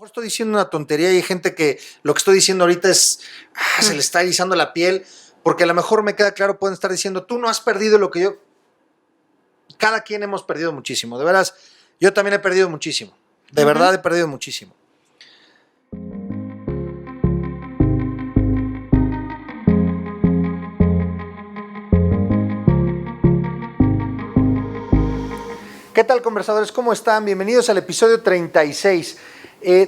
mejor estoy diciendo una tontería y hay gente que lo que estoy diciendo ahorita es, se le está erizando la piel, porque a lo mejor me queda claro, pueden estar diciendo, tú no has perdido lo que yo. Cada quien hemos perdido muchísimo, de veras, yo también he perdido muchísimo, de verdad he perdido muchísimo. ¿Qué tal, conversadores? ¿Cómo están? Bienvenidos al episodio 36.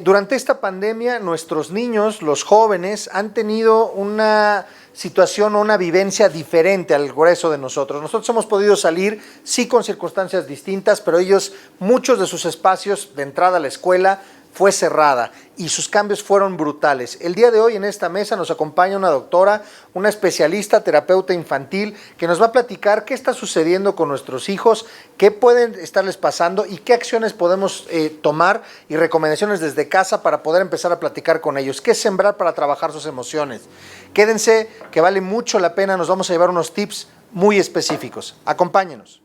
Durante esta pandemia, nuestros niños, los jóvenes, han tenido una situación o una vivencia diferente al grueso de nosotros. Nosotros hemos podido salir, sí, con circunstancias distintas, pero ellos, muchos de sus espacios de entrada a la escuela fue cerrada y sus cambios fueron brutales. El día de hoy en esta mesa nos acompaña una doctora, una especialista, terapeuta infantil, que nos va a platicar qué está sucediendo con nuestros hijos, qué pueden estarles pasando y qué acciones podemos tomar y recomendaciones desde casa para poder empezar a platicar con ellos. ¿Qué sembrar para trabajar sus emociones? Quédense, que vale mucho la pena, nos vamos a llevar unos tips muy específicos. Acompáñenos.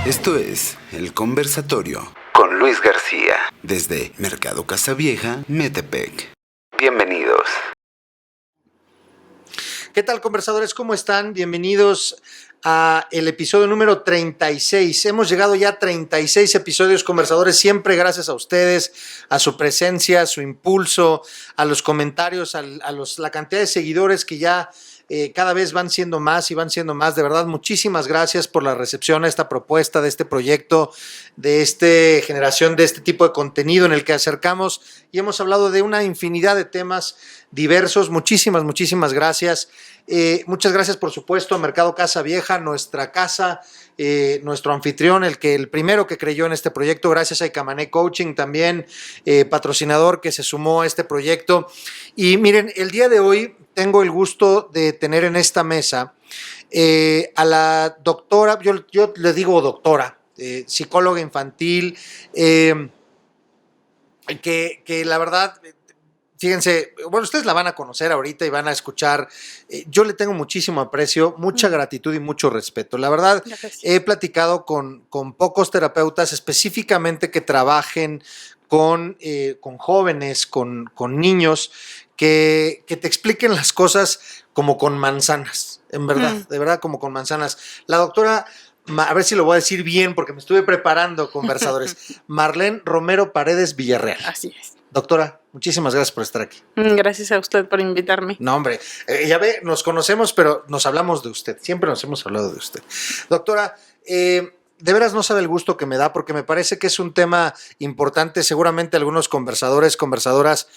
Esto es El Conversatorio con Luis García, desde Mercado Casa Vieja, Metepec. Bienvenidos. ¿Qué tal, conversadores? ¿Cómo están? Bienvenidos a el episodio número 36. Hemos llegado ya a 36 episodios, conversadores, siempre gracias a ustedes, a su presencia, a su impulso, a los comentarios, la cantidad de seguidores que ya cada vez van siendo más y van siendo más. De verdad, muchísimas gracias por la recepción a esta propuesta, de este proyecto, de esta generación de este tipo de contenido en el que acercamos y hemos hablado de una infinidad de temas diversos. Muchísimas gracias. Muchas gracias, por supuesto, a Mercado Casa Vieja, nuestra casa, nuestro anfitrión, el primero que creyó en este proyecto. Gracias a Icamané Coaching, también patrocinador que se sumó a este proyecto. Y miren, el día de hoy tengo el gusto de tener en esta mesa a la doctora, yo le digo doctora, psicóloga infantil, que la verdad, fíjense, bueno, ustedes la van a conocer ahorita y van a escuchar. Yo le tengo muchísimo aprecio, mucha gratitud y mucho respeto. La verdad, he platicado con pocos terapeutas específicamente que trabajen con jóvenes, con niños, que te expliquen las cosas como con manzanas, en verdad, de verdad, como con manzanas. La doctora, a ver si lo voy a decir bien porque me estuve preparando, conversadores, Marlene Romero Paredes Villarreal. Así es. Doctora, muchísimas gracias por estar aquí. Gracias a usted por invitarme. No, hombre, ya ve, nos conocemos, pero nos hablamos de usted. Siempre nos hemos hablado de usted. Doctora, de veras no sabe el gusto que me da porque me parece que es un tema importante. Seguramente algunos conversadores, conversadoras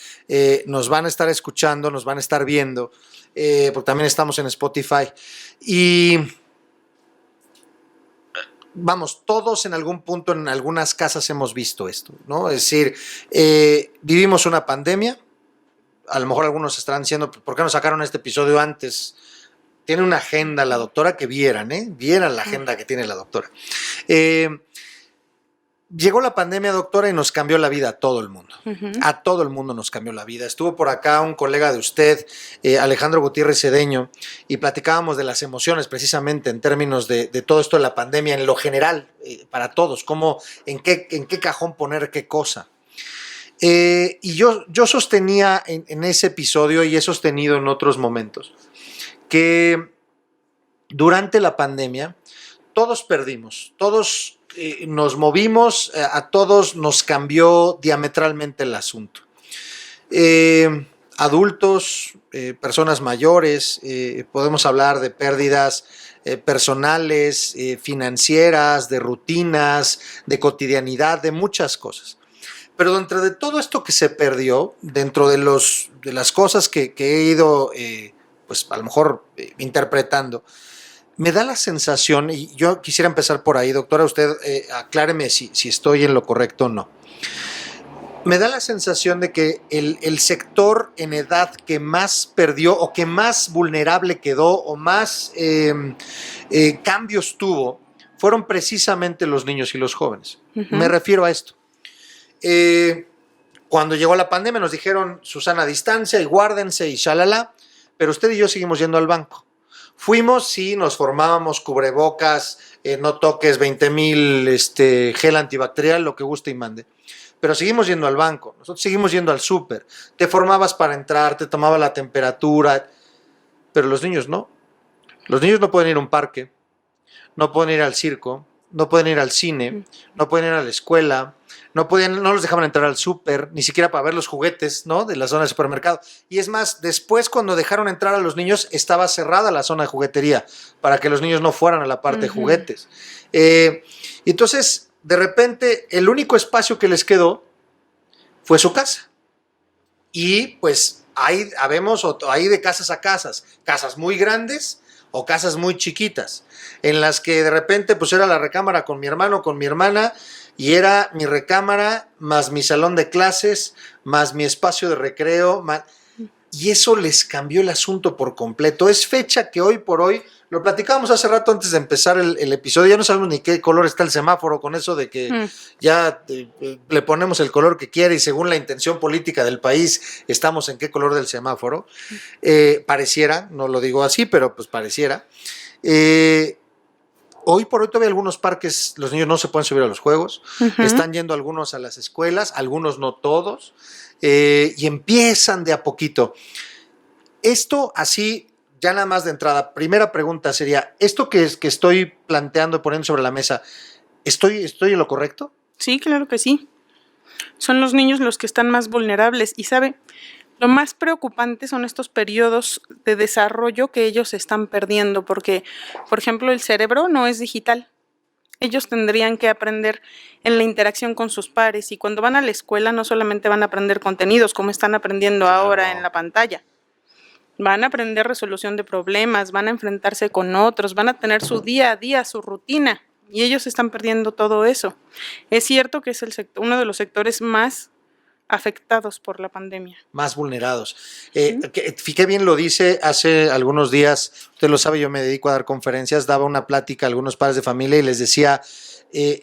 nos van a estar escuchando, nos van a estar viendo, porque también estamos en Spotify. Y vamos, todos en algún punto, en algunas casas hemos visto esto, ¿no? Es decir, vivimos una pandemia. A lo mejor algunos estarán diciendo, ¿por qué no sacaron este episodio antes? Tiene una agenda la doctora que vieran la agenda que tiene la doctora. Llegó la pandemia, doctora, y nos cambió la vida a todo el mundo. A todo el mundo nos cambió la vida. Estuvo por acá un colega de usted, Alejandro Gutiérrez Cedeño, y platicábamos de las emociones precisamente en términos de todo esto de la pandemia, en lo general, para todos, en qué cajón poner qué cosa. Y yo sostenía en ese episodio, y he sostenido en otros momentos, que durante la pandemia todos perdimos, todos nos movimos, a todos nos cambió diametralmente el asunto. Adultos, personas mayores, podemos hablar de pérdidas personales, financieras, de rutinas, de cotidianidad, de muchas cosas. Pero dentro de todo esto que se perdió, dentro de las cosas que he ido pues a lo mejor interpretando, me da la sensación, y yo quisiera empezar por ahí, doctora, usted acláreme si estoy en lo correcto o no. Me da la sensación de que el sector en edad que más perdió o que más vulnerable quedó o más cambios tuvo fueron precisamente los niños y los jóvenes. Me refiero a esto. Cuando llegó la pandemia nos dijeron Susana a distancia y guárdense y shalala, pero usted y yo seguimos yendo al banco. Fuimos, sí, nos formábamos cubrebocas, no toques 20,000 gel antibacterial, lo que guste y mande. Pero seguimos yendo al banco, nosotros seguimos yendo al súper, te formabas para entrar, te tomaba la temperatura, pero los niños no. Los niños no pueden ir a un parque, no pueden ir al circo, no pueden ir al cine, no pueden ir a la escuela, no los dejaban entrar al súper, ni siquiera para ver los juguetes, ¿no? De la zona de supermercado. Y es más, después cuando dejaron entrar a los niños, estaba cerrada la zona de juguetería para que los niños no fueran a la parte de juguetes. Entonces, de repente, el único espacio que les quedó fue su casa. Y pues hay de casas a casas muy grandes o casas muy chiquitas, en las que de repente pues era la recámara con mi hermano, con mi hermana, y era mi recámara más mi salón de clases, más mi espacio de recreo, y eso les cambió el asunto por completo. Es fecha que hoy por hoy, lo platicábamos hace rato antes de empezar el episodio, ya no sabemos ni qué color está el semáforo, con eso de que ya le ponemos el color que quiere y según la intención política del país estamos en qué color del semáforo. Pareciera, no lo digo así, pero pues pareciera. Hoy por hoy todavía algunos parques, los niños no se pueden subir a los juegos, están yendo algunos a las escuelas, algunos no todos, y empiezan de a poquito. Esto así, ya nada más de entrada, primera pregunta sería, ¿esto que estoy planteando y poniendo sobre la mesa, ¿estoy en lo correcto? Sí, claro que sí. Son los niños los que están más vulnerables y, ¿sabe? Lo más preocupante son estos periodos de desarrollo que ellos están perdiendo porque, por ejemplo, el cerebro no es digital. Ellos tendrían que aprender en la interacción con sus pares y cuando van a la escuela no solamente van a aprender contenidos como están aprendiendo ahora en la pantalla. Van a aprender resolución de problemas, van a enfrentarse con otros, van a tener su día a día, su rutina y ellos están perdiendo todo eso. Es cierto que es uno de los sectores más afectados por la pandemia. Más vulnerados. Qué bien lo dice, hace algunos días, usted lo sabe, yo me dedico a dar conferencias, daba una plática a algunos padres de familia y les decía,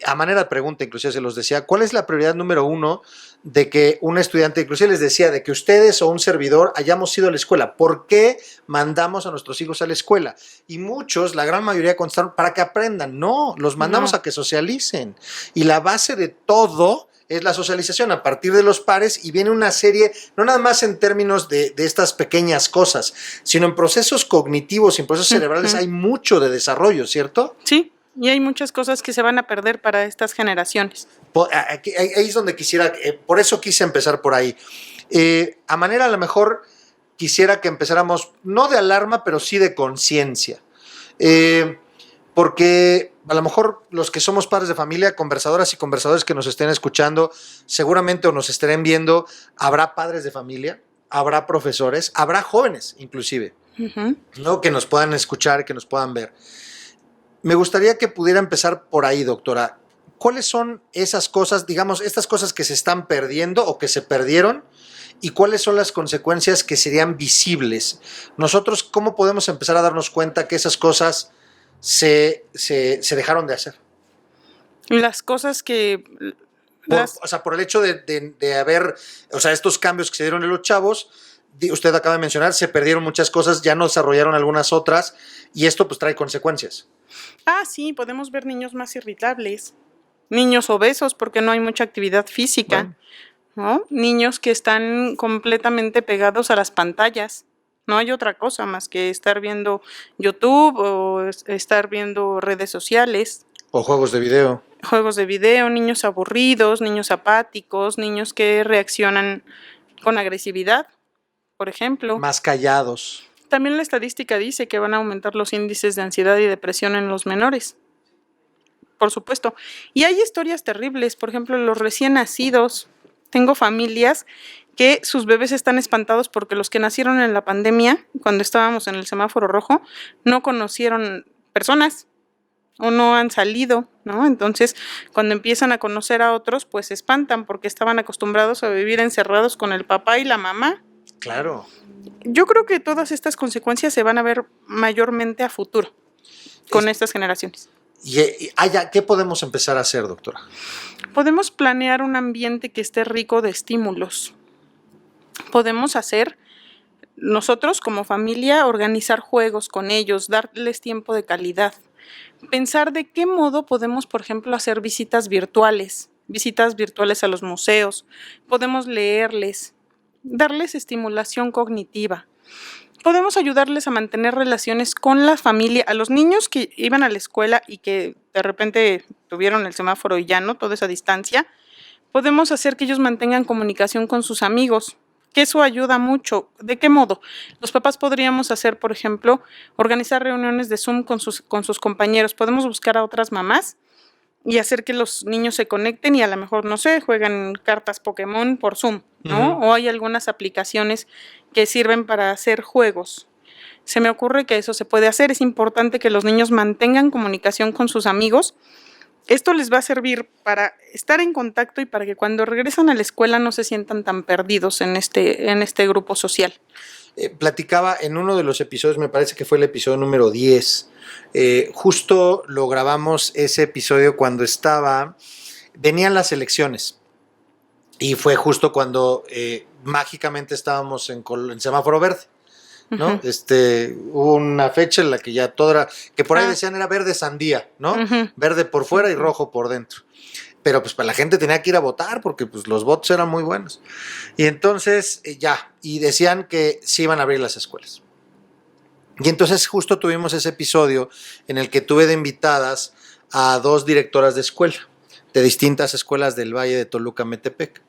a manera de pregunta, inclusive se los decía, ¿cuál es la prioridad número uno de que un estudiante, inclusive les decía, de que ustedes o un servidor hayamos ido a la escuela? ¿Por qué mandamos a nuestros hijos a la escuela? Y muchos, la gran mayoría contestaron, para que aprendan. No, los mandamos a que socialicen. Y la base de todo es la socialización a partir de los pares y viene una serie, no nada más en términos de estas pequeñas cosas, sino en procesos cognitivos y en procesos cerebrales hay mucho de desarrollo, ¿cierto? Sí, y hay muchas cosas que se van a perder para estas generaciones. Ahí es donde quisiera, por eso quise empezar por ahí. A manera a lo mejor quisiera que empezáramos, no de alarma, pero sí de conciencia. Porque a lo mejor los que somos padres de familia, conversadoras y conversadores que nos estén escuchando, seguramente o nos estén viendo, habrá padres de familia, habrá profesores, habrá jóvenes inclusive, ¿no? Que nos puedan escuchar, que nos puedan ver. Me gustaría que pudiera empezar por ahí, doctora. ¿Cuáles son esas cosas, digamos, estas cosas que se están perdiendo o que se perdieron? ¿Y cuáles son las consecuencias que serían visibles? Nosotros, ¿cómo podemos empezar a darnos cuenta que esas cosas se dejaron de hacer? Las cosas que... O sea, por el hecho de haber, o sea, estos cambios que se dieron en los chavos, usted acaba de mencionar, se perdieron muchas cosas, ya no desarrollaron algunas otras, y esto pues trae consecuencias. Sí, podemos ver niños más irritables, niños obesos porque no hay mucha actividad física, ¿no? Niños que están completamente pegados a las pantallas. No hay otra cosa más que estar viendo YouTube o estar viendo redes sociales. O juegos de video. Juegos de video, niños aburridos, niños apáticos, niños que reaccionan con agresividad, por ejemplo. Más callados. También la estadística dice que van a aumentar los índices de ansiedad y depresión en los menores. Por supuesto. Y hay historias terribles, por ejemplo, los recién nacidos. Tengo familias que sus bebés están espantados porque los que nacieron en la pandemia, cuando estábamos en el semáforo rojo, no conocieron personas o no han salido, ¿no? Entonces, cuando empiezan a conocer a otros, pues se espantan porque estaban acostumbrados a vivir encerrados con el papá y la mamá. Claro. Yo creo que todas estas consecuencias se van a ver mayormente a futuro con estas generaciones. ¿Qué podemos empezar a hacer, doctora? Podemos planear un ambiente que esté rico de estímulos. Podemos hacer, nosotros como familia, organizar juegos con ellos, darles tiempo de calidad. pensar de qué modo podemos, por ejemplo, hacer visitas virtuales a los museos, podemos leerles, darles estimulación cognitiva. Podemos ayudarles a mantener relaciones con la familia, a los niños que iban a la escuela y que de repente tuvieron el semáforo y ya no, toda esa distancia. Podemos hacer que ellos mantengan comunicación con sus amigos, que eso ayuda mucho. ¿De qué modo? Los papás podríamos hacer, por ejemplo, organizar reuniones de Zoom con sus compañeros. Podemos buscar a otras mamás y hacer que los niños se conecten y a lo mejor, no sé, juegan cartas Pokémon por Zoom, ¿no? O hay algunas aplicaciones que sirven para hacer juegos. Se me ocurre que eso se puede hacer. Es importante que los niños mantengan comunicación con sus amigos. Esto les va a servir para estar en contacto y para que cuando regresan a la escuela no se sientan tan perdidos en este grupo social. Platicaba en uno de los episodios, me parece que fue el episodio número 10, justo lo grabamos ese episodio cuando venían las elecciones y fue justo cuando mágicamente estábamos en semáforo verde, ¿no? Uh-huh. Hubo una fecha en la que ya todo era, que por ahí decían era verde sandía, ¿no? Uh-huh. Verde por fuera y rojo por dentro. Pero pues la gente tenía que ir a votar porque pues los votos eran muy buenos. Y entonces y decían que sí iban a abrir las escuelas. Y entonces justo tuvimos ese episodio en el que tuve de invitadas a 2 directoras de escuela, de distintas escuelas del Valle de Toluca, Metepec.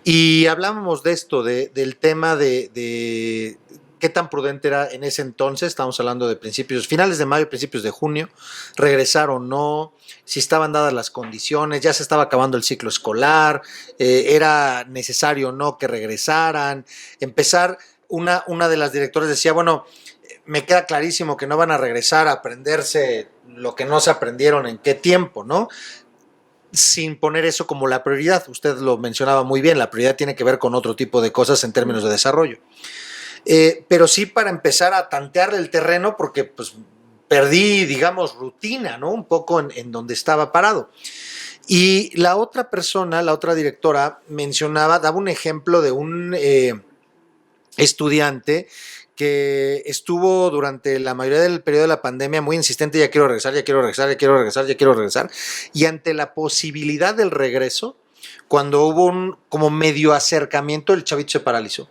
Y hablábamos de esto, del tema de qué tan prudente era en ese entonces, estamos hablando de finales de mayo, principios de junio, regresar o no, si estaban dadas las condiciones, ya se estaba acabando el ciclo escolar, era necesario o no que regresaran, empezar, una de las directoras decía, bueno, me queda clarísimo que no van a regresar a aprenderse lo que no se aprendieron en qué tiempo, ¿no? Sin poner eso como la prioridad, usted lo mencionaba muy bien, la prioridad tiene que ver con otro tipo de cosas en términos de desarrollo. Pero sí para empezar a tantearle el terreno porque pues perdí, digamos, rutina, ¿no? Un poco en donde estaba parado. Y la otra persona, la otra directora, daba un ejemplo de un estudiante que estuvo durante la mayoría del periodo de la pandemia muy insistente, ya quiero regresar, y ante la posibilidad del regreso, cuando hubo un como medio acercamiento, el chavito se paralizó.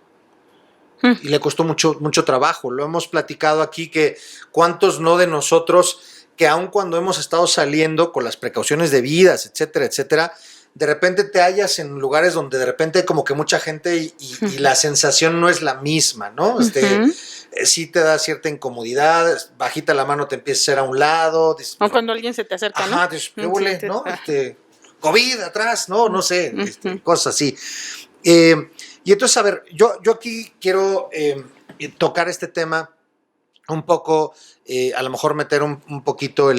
Y le costó mucho, mucho trabajo. Lo hemos platicado aquí que cuántos no de nosotros que aun cuando hemos estado saliendo con las precauciones debidas, etcétera, etcétera, de repente te hallas en lugares donde de repente hay como que mucha gente y la sensación no es la misma, ¿no? Sí te da cierta incomodidad, bajita la mano te empieza a hacer a un lado. O cuando alguien se te acerca, ¿no? Ajá, dices, ¿qué huele, no? COVID atrás, no sé, cosas así. Y entonces, a ver, yo aquí quiero tocar este tema un poco, a lo mejor meter un poquito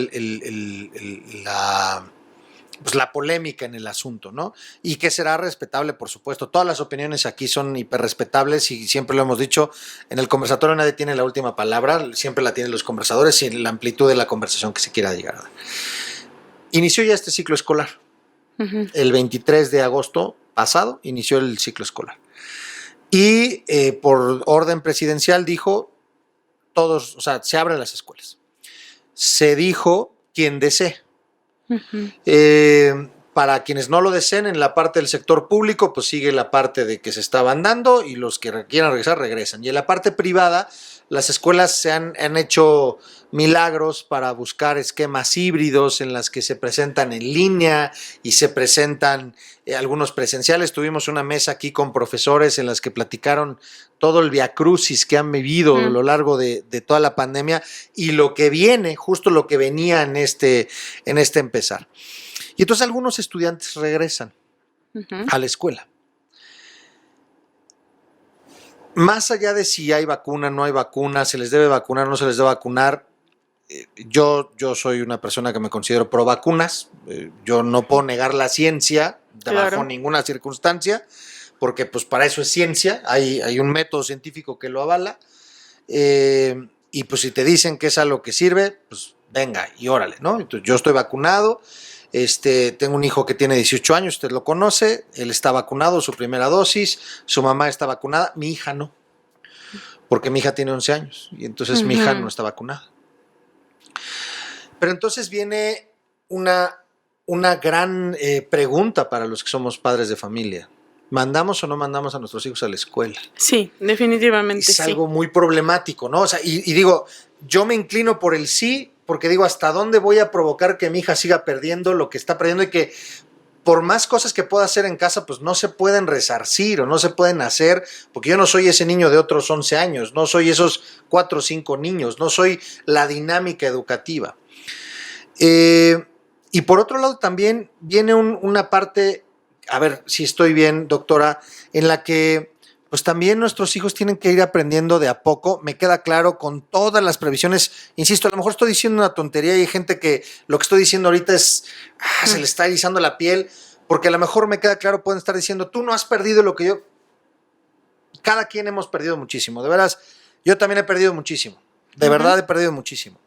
la polémica en el asunto, ¿no? Y que será respetable, por supuesto. Todas las opiniones aquí son hiperrespetables y siempre lo hemos dicho, en el conversatorio nadie tiene la última palabra, siempre la tienen los conversadores y la amplitud de la conversación que se quiera llegar a dar. Inició ya este ciclo escolar. Uh-huh. El 23 de agosto pasado inició el ciclo escolar. Y por orden presidencial dijo, se abren las escuelas. Se dijo quien desee. Uh-huh. Para quienes no lo deseen, en la parte del sector público, pues sigue la parte de que se estaban dando y los que quieran regresar, regresan. Y en la parte privada, las escuelas se han hecho milagros para buscar esquemas híbridos en las que se presentan en línea y se presentan algunos presenciales. Tuvimos una mesa aquí con profesores en las que platicaron todo el viacrucis que han vivido a lo largo de toda la pandemia y lo que viene, justo lo que venía en este empezar. Y entonces algunos estudiantes regresan a la escuela. Más allá de si hay vacuna, no hay vacuna, se les debe vacunar, no se les debe vacunar, yo soy una persona que me considero pro vacunas. Yo no puedo negar la ciencia bajo ninguna circunstancia, porque pues para eso es ciencia, hay un método científico que lo avala, y pues si te dicen que es algo que sirve, pues venga y órale, ¿no? Entonces, yo estoy vacunado. Tengo un hijo que tiene 18 años, usted lo conoce, él está vacunado, su primera dosis, su mamá está vacunada, mi hija no, porque mi hija tiene 11 años y entonces mi hija no está vacunada. Pero entonces viene una gran pregunta para los que somos padres de familia. ¿Mandamos o no mandamos a nuestros hijos a la escuela? Sí, definitivamente Es sí. algo muy problemático, ¿no? O sea, y digo, yo me inclino por el sí, porque digo, ¿hasta dónde voy a provocar que mi hija siga perdiendo lo que está perdiendo y que por más cosas que pueda hacer en casa, pues no se pueden resarcir o no se pueden hacer, porque yo no soy ese niño de otros 11 años, no soy esos 4 o 5 niños, no soy la dinámica educativa. Y por otro lado también viene una parte, a ver si estoy bien, doctora, en la que pues también nuestros hijos tienen que ir aprendiendo de a poco. Me queda claro con todas las previsiones. Insisto, a lo mejor estoy diciendo una tontería y hay gente que lo que estoy diciendo ahorita es, se le está erizando la piel, porque a lo mejor me queda claro, pueden estar diciendo, tú no has perdido lo que yo. Cada quien hemos perdido muchísimo, de veras. Yo también he perdido muchísimo, de verdad he perdido muchísimo.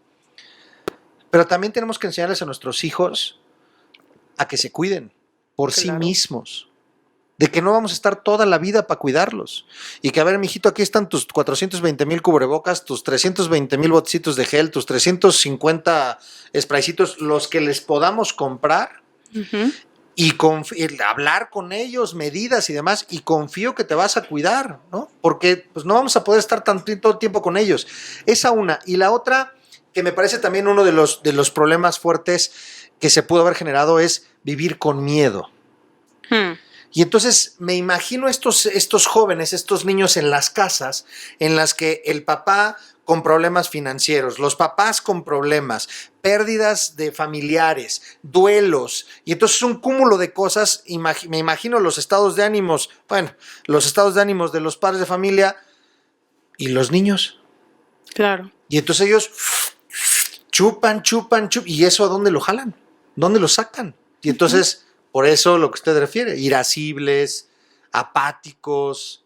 Pero también tenemos que enseñarles a nuestros hijos a que se cuiden por sí mismos. De que no vamos a estar toda la vida para cuidarlos. Y que, a ver, mijito, aquí están tus 420,000 cubrebocas, tus 320,000 botecitos de gel, tus 350 spraycitos, los que les podamos comprar. Y hablar con ellos, medidas y demás, y confío que te vas a cuidar, ¿no? Porque pues todo el tiempo con ellos. Esa una. Y la otra, que me parece también uno de los problemas fuertes que se pudo haber generado, es vivir con miedo. Y entonces me imagino estos jóvenes, estos niños en las casas, en las que el papá con problemas financieros, los papás con problemas, pérdidas de familiares, duelos, y entonces un cúmulo de cosas. Me imagino los estados de ánimos, los estados de ánimos de los padres de familia y los niños. Claro. Y entonces ellos chupan, ¿y eso a dónde lo jalan? ¿Dónde lo sacan? Y entonces, por eso lo que usted refiere, irascibles, apáticos.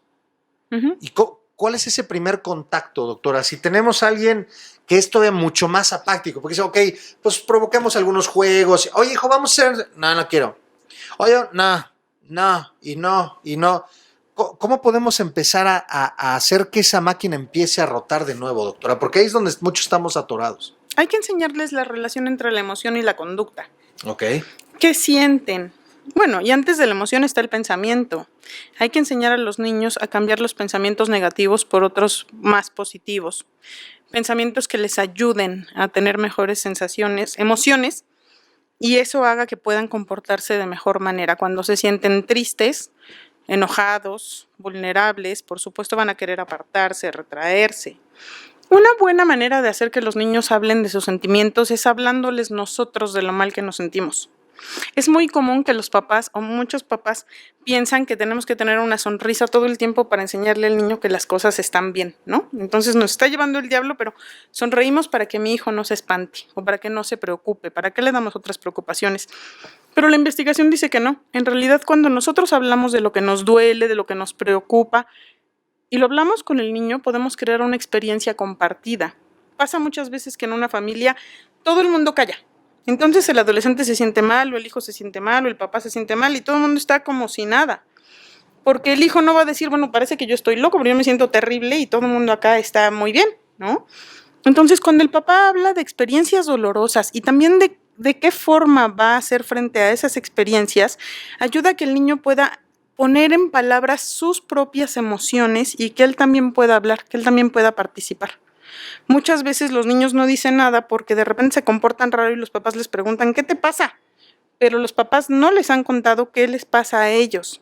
¿Y cuál es ese primer contacto, doctora? Si tenemos a alguien que es todavía mucho más apático, porque dice, ok, pues provoquemos algunos juegos. Oye, hijo, vamos a hacer... No quiero. Oye, no. ¿Cómo podemos empezar a hacer que esa máquina empiece a rotar de nuevo, doctora? Porque ahí es donde muchos estamos atorados. Hay que enseñarles la relación entre la emoción y la conducta. Ok. ¿Qué sienten? Bueno, y antes de la emoción está el pensamiento. Hay que enseñar a los niños a cambiar los pensamientos negativos por otros más positivos. Pensamientos que les ayuden a tener mejores sensaciones, emociones, y eso haga que puedan comportarse de mejor manera. Cuando se sienten tristes, enojados, vulnerables, por supuesto van a querer apartarse, retraerse. Una buena manera de hacer que los niños hablen de sus sentimientos es hablándoles nosotros de lo mal que nos sentimos. Es muy común que los papás o muchos papás piensan que tenemos que tener una sonrisa todo el tiempo para enseñarle al niño que las cosas están bien, ¿no? Entonces nos está llevando el diablo, pero sonreímos para que mi hijo no se espante o para que no se preocupe, ¿para qué le damos otras preocupaciones? Pero la investigación dice que no. En realidad, cuando nosotros hablamos de lo que nos duele, de lo que nos preocupa, y lo hablamos con el niño, podemos crear una experiencia compartida. Pasa muchas veces que en una familia todo el mundo calla. Entonces el adolescente se siente mal, o el hijo se siente mal, o el papá se siente mal, y todo el mundo está como si nada. Porque el hijo no va a decir, bueno, parece que yo estoy loco, pero yo me siento terrible y todo el mundo acá está muy bien, ¿no? Entonces, cuando el papá habla de experiencias dolorosas y también de qué forma va a hacer frente a esas experiencias, ayuda a que el niño pueda poner en palabras sus propias emociones y que él también pueda hablar, que él también pueda participar. Muchas veces los niños no dicen nada porque de repente se comportan raro y los papás les preguntan, ¿qué te pasa? Pero los papás no les han contado qué les pasa a ellos.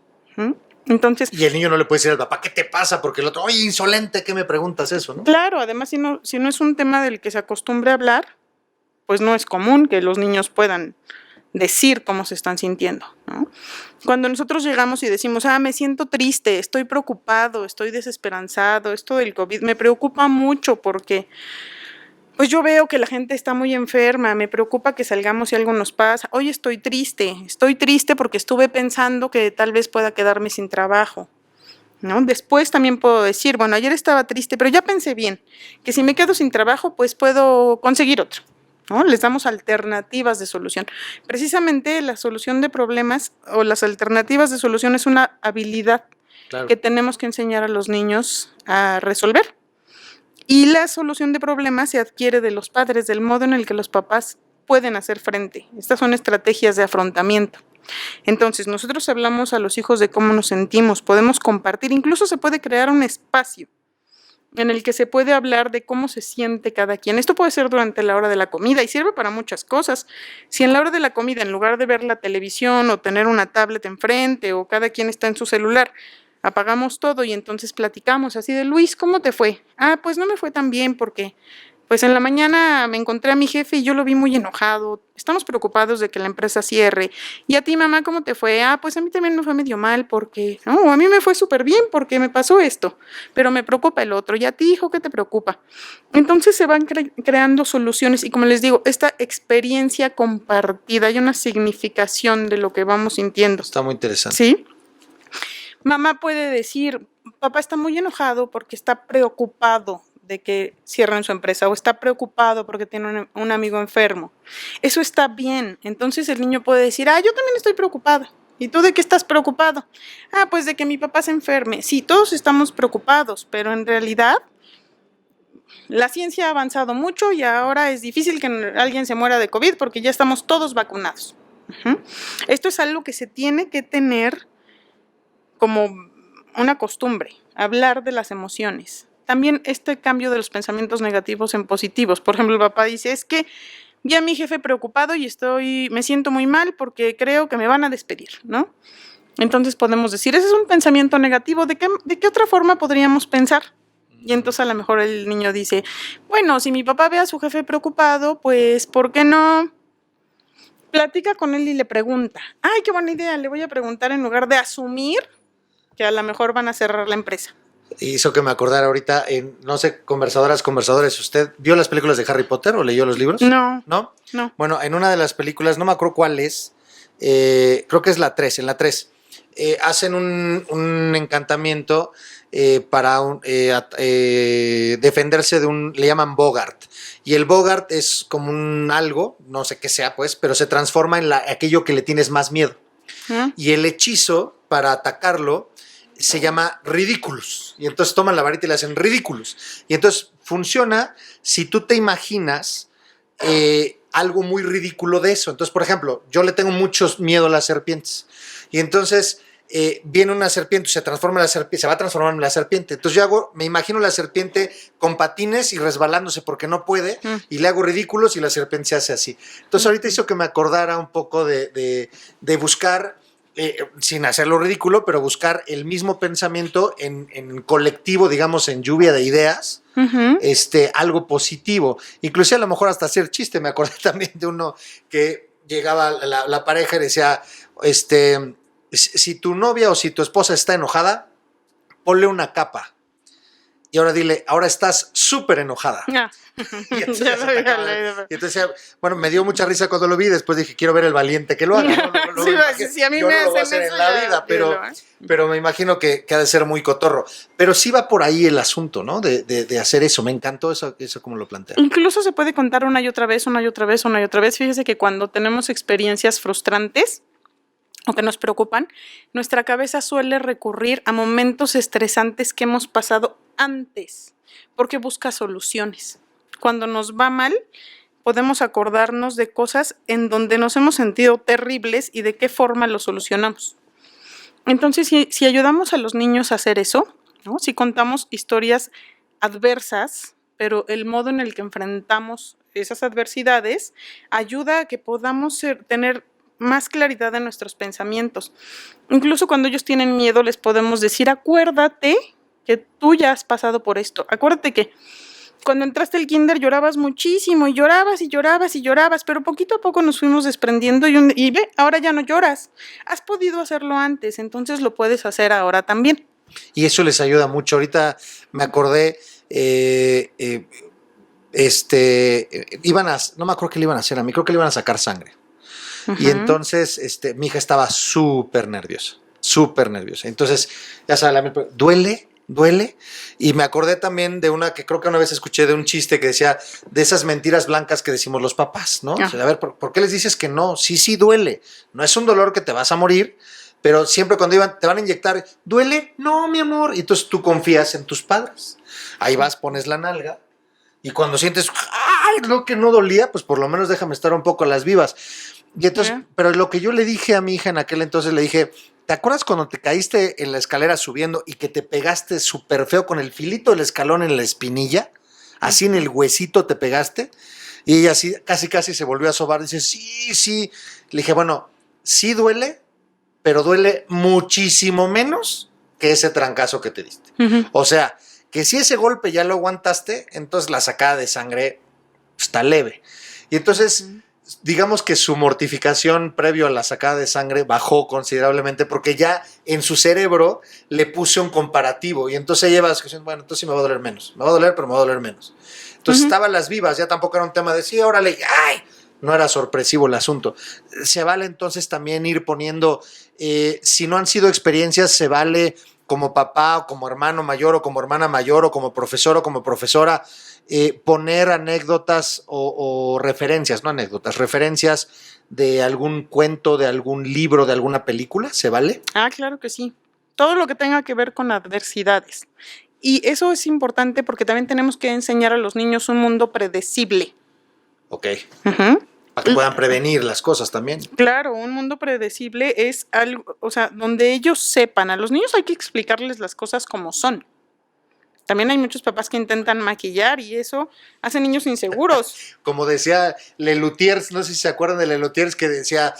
Entonces, y el niño no le puede decir al papá, ¿qué te pasa? Porque el otro, oye, insolente, ¿qué me preguntas eso? ¿No? Claro, además si no es un tema del que se acostumbre a hablar, pues no es común que los niños puedan decir cómo se están sintiendo, ¿no? Cuando nosotros llegamos y decimos, me siento triste, estoy preocupado, estoy desesperanzado, esto del COVID me preocupa mucho porque pues yo veo que la gente está muy enferma, me preocupa que salgamos y algo nos pasa, hoy estoy triste porque estuve pensando que tal vez pueda quedarme sin trabajo, ¿no? Después también puedo decir, bueno, ayer estaba triste, pero ya pensé bien, que si me quedo sin trabajo, pues puedo conseguir otro, ¿no? Les damos alternativas de solución. Precisamente la solución de problemas o las alternativas de solución es una habilidad que tenemos que enseñar a los niños a resolver. Y la solución de problemas se adquiere de los padres, del modo en el que los papás pueden hacer frente. Estas son estrategias de afrontamiento. Entonces, nosotros hablamos a los hijos de cómo nos sentimos, podemos compartir, incluso se puede crear un espacio en el que se puede hablar de cómo se siente cada quien. Esto puede ser durante la hora de la comida y sirve para muchas cosas. Si en la hora de la comida, en lugar de ver la televisión o tener una tablet enfrente o cada quien está en su celular, apagamos todo y entonces platicamos así de, Luis, ¿cómo te fue? Ah, pues no me fue tan bien porque pues en la mañana me encontré a mi jefe y yo lo vi muy enojado. Estamos preocupados de que la empresa cierre. ¿Y a ti, mamá, cómo te fue? Ah, pues a mí también me fue medio mal porque... No, a mí me fue súper bien porque me pasó esto, pero me preocupa el otro. ¿Y a ti, hijo, qué te preocupa? Entonces se van creando soluciones y como les digo, esta experiencia compartida, hay una significación de lo que vamos sintiendo. Está muy interesante. ¿Sí? Mamá puede decir, papá está muy enojado porque está preocupado de que cierren su empresa o está preocupado porque tiene un amigo enfermo. Eso está bien. Entonces el niño puede decir, yo también estoy preocupado. ¿Y tú de qué estás preocupado? Pues de que mi papá se enferme. Sí, todos estamos preocupados, pero en realidad la ciencia ha avanzado mucho y ahora es difícil que alguien se muera de COVID porque ya estamos todos vacunados. Esto es algo que se tiene que tener como una costumbre, hablar de las emociones. También este cambio de los pensamientos negativos en positivos. Por ejemplo, el papá dice, es que vi a mi jefe preocupado y me siento muy mal porque creo que me van a despedir, ¿no? Entonces podemos decir, ese es un pensamiento negativo, ¿de qué otra forma podríamos pensar? Y entonces a lo mejor el niño dice, bueno, si mi papá ve a su jefe preocupado, pues, ¿por qué no platica con él y le pregunta? Ay, qué buena idea, le voy a preguntar en lugar de asumir que a lo mejor van a cerrar la empresa. Hizo que me acordara ahorita, no sé, conversadores, ¿usted vio las películas de Harry Potter o leyó los libros? No. ¿No? No. Bueno, en una de las películas, no me acuerdo cuál es, creo que es la 3, en la 3, hacen un encantamiento para defenderse de le llaman Bogart. Y el Bogart es como un algo, no sé qué sea pues, pero se transforma en aquello que le tienes más miedo. Y el hechizo para atacarlo se llama Ridiculous. Y entonces toman la varita y le hacen Ridiculous. Y entonces funciona si tú te imaginas algo muy ridículo de eso. Entonces, por ejemplo, yo le tengo mucho miedo a las serpientes. Y entonces viene una serpiente, se va a transformar en la serpiente. Entonces me imagino la serpiente con patines y resbalándose porque no puede, y le hago ridículos y la serpiente se hace así. Entonces ahorita hizo que me acordara un poco de buscar, sin hacerlo ridículo, pero buscar el mismo pensamiento en colectivo, digamos, en lluvia de ideas, algo positivo. Inclusive a lo mejor hasta hacer chiste. Me acordé también de uno que llegaba la pareja y decía, si tu novia o si tu esposa está enojada, ponle una capa. Y ahora dile, ahora estás súper enojada. Y entonces, bueno, me dio mucha risa cuando lo vi. Después dije, quiero ver el valiente que lo haga. Sí, a mí yo me no lo voy a hacen hacer eso en la vida, pero me imagino que ha de ser muy cotorro. Pero sí va por ahí el asunto, ¿no? De hacer eso. Me encantó eso como lo plantea. Incluso se puede contar una y otra vez. Fíjese que cuando tenemos experiencias frustrantes o que nos preocupan, nuestra cabeza suele recurrir a momentos estresantes que hemos pasado antes, porque busca soluciones. Cuando nos va mal, podemos acordarnos de cosas en donde nos hemos sentido terribles y de qué forma lo solucionamos. Entonces, si ayudamos a los niños a hacer eso, ¿no? Si contamos historias adversas, pero el modo en el que enfrentamos esas adversidades ayuda a que podamos tener más claridad en nuestros pensamientos. Incluso cuando ellos tienen miedo, les podemos decir, acuérdate que tú ya has pasado por esto. Acuérdate que cuando entraste al kinder llorabas muchísimo y llorabas, pero poquito a poco nos fuimos desprendiendo y ve, ahora ya no lloras. Has podido hacerlo antes, entonces lo puedes hacer ahora también. Y eso les ayuda mucho. Ahorita me acordé, no me acuerdo qué le iban a hacer a mí, creo que le iban a sacar sangre. Y entonces mi hija estaba súper nerviosa. Entonces, ya sabes, duele. Y me acordé también de una que creo que una vez escuché de un chiste que decía, de esas mentiras blancas que decimos los papás, ¿no? O sea, a ver, ¿por qué les dices que no? Sí duele. No es un dolor que te vas a morir, pero siempre cuando te van a inyectar, ¿duele? No, mi amor. Y entonces tú confías en tus padres. Ahí vas, pones la nalga. Y cuando sientes, ay, lo que no dolía, pues por lo menos déjame estar un poco a las vivas. Y entonces, pero lo que yo le dije a mi hija en aquel entonces, le dije, ¿te acuerdas cuando te caíste en la escalera subiendo y que te pegaste súper feo con el filito del escalón en la espinilla? Así en el huesito te pegaste. Y ella así, casi se volvió a sobar. Dice, sí. Le dije, bueno, sí duele, pero duele muchísimo menos que ese trancazo que te diste. O sea, que si ese golpe ya lo aguantaste, entonces la sacada de sangre está leve. Y entonces, digamos que su mortificación previo a la sacada de sangre bajó considerablemente porque ya en su cerebro le puse un comparativo. Y entonces ella iba diciendo, bueno, entonces sí me va a doler menos. Me va a doler, pero me va a doler menos. Entonces estaban las vivas, ya tampoco era un tema de sí, órale, ¡ay! No era sorpresivo el asunto. Se vale entonces también ir poniendo, si no han sido experiencias, se vale como papá o como hermano mayor o como hermana mayor o como profesor o como profesora, poner anécdotas o referencias, no anécdotas, referencias de algún cuento, de algún libro, de alguna película, ¿se vale? Ah, claro que sí. Todo lo que tenga que ver con adversidades. Y eso es importante porque también tenemos que enseñar a los niños un mundo predecible. Ok. Para que puedan prevenir las cosas también. Claro, un mundo predecible es algo, o sea, donde ellos sepan. A los niños hay que explicarles las cosas como son. También hay muchos papás que intentan maquillar y eso hace niños inseguros. Como decía Lelutiers, no sé si se acuerdan de Lelutiers, que decía,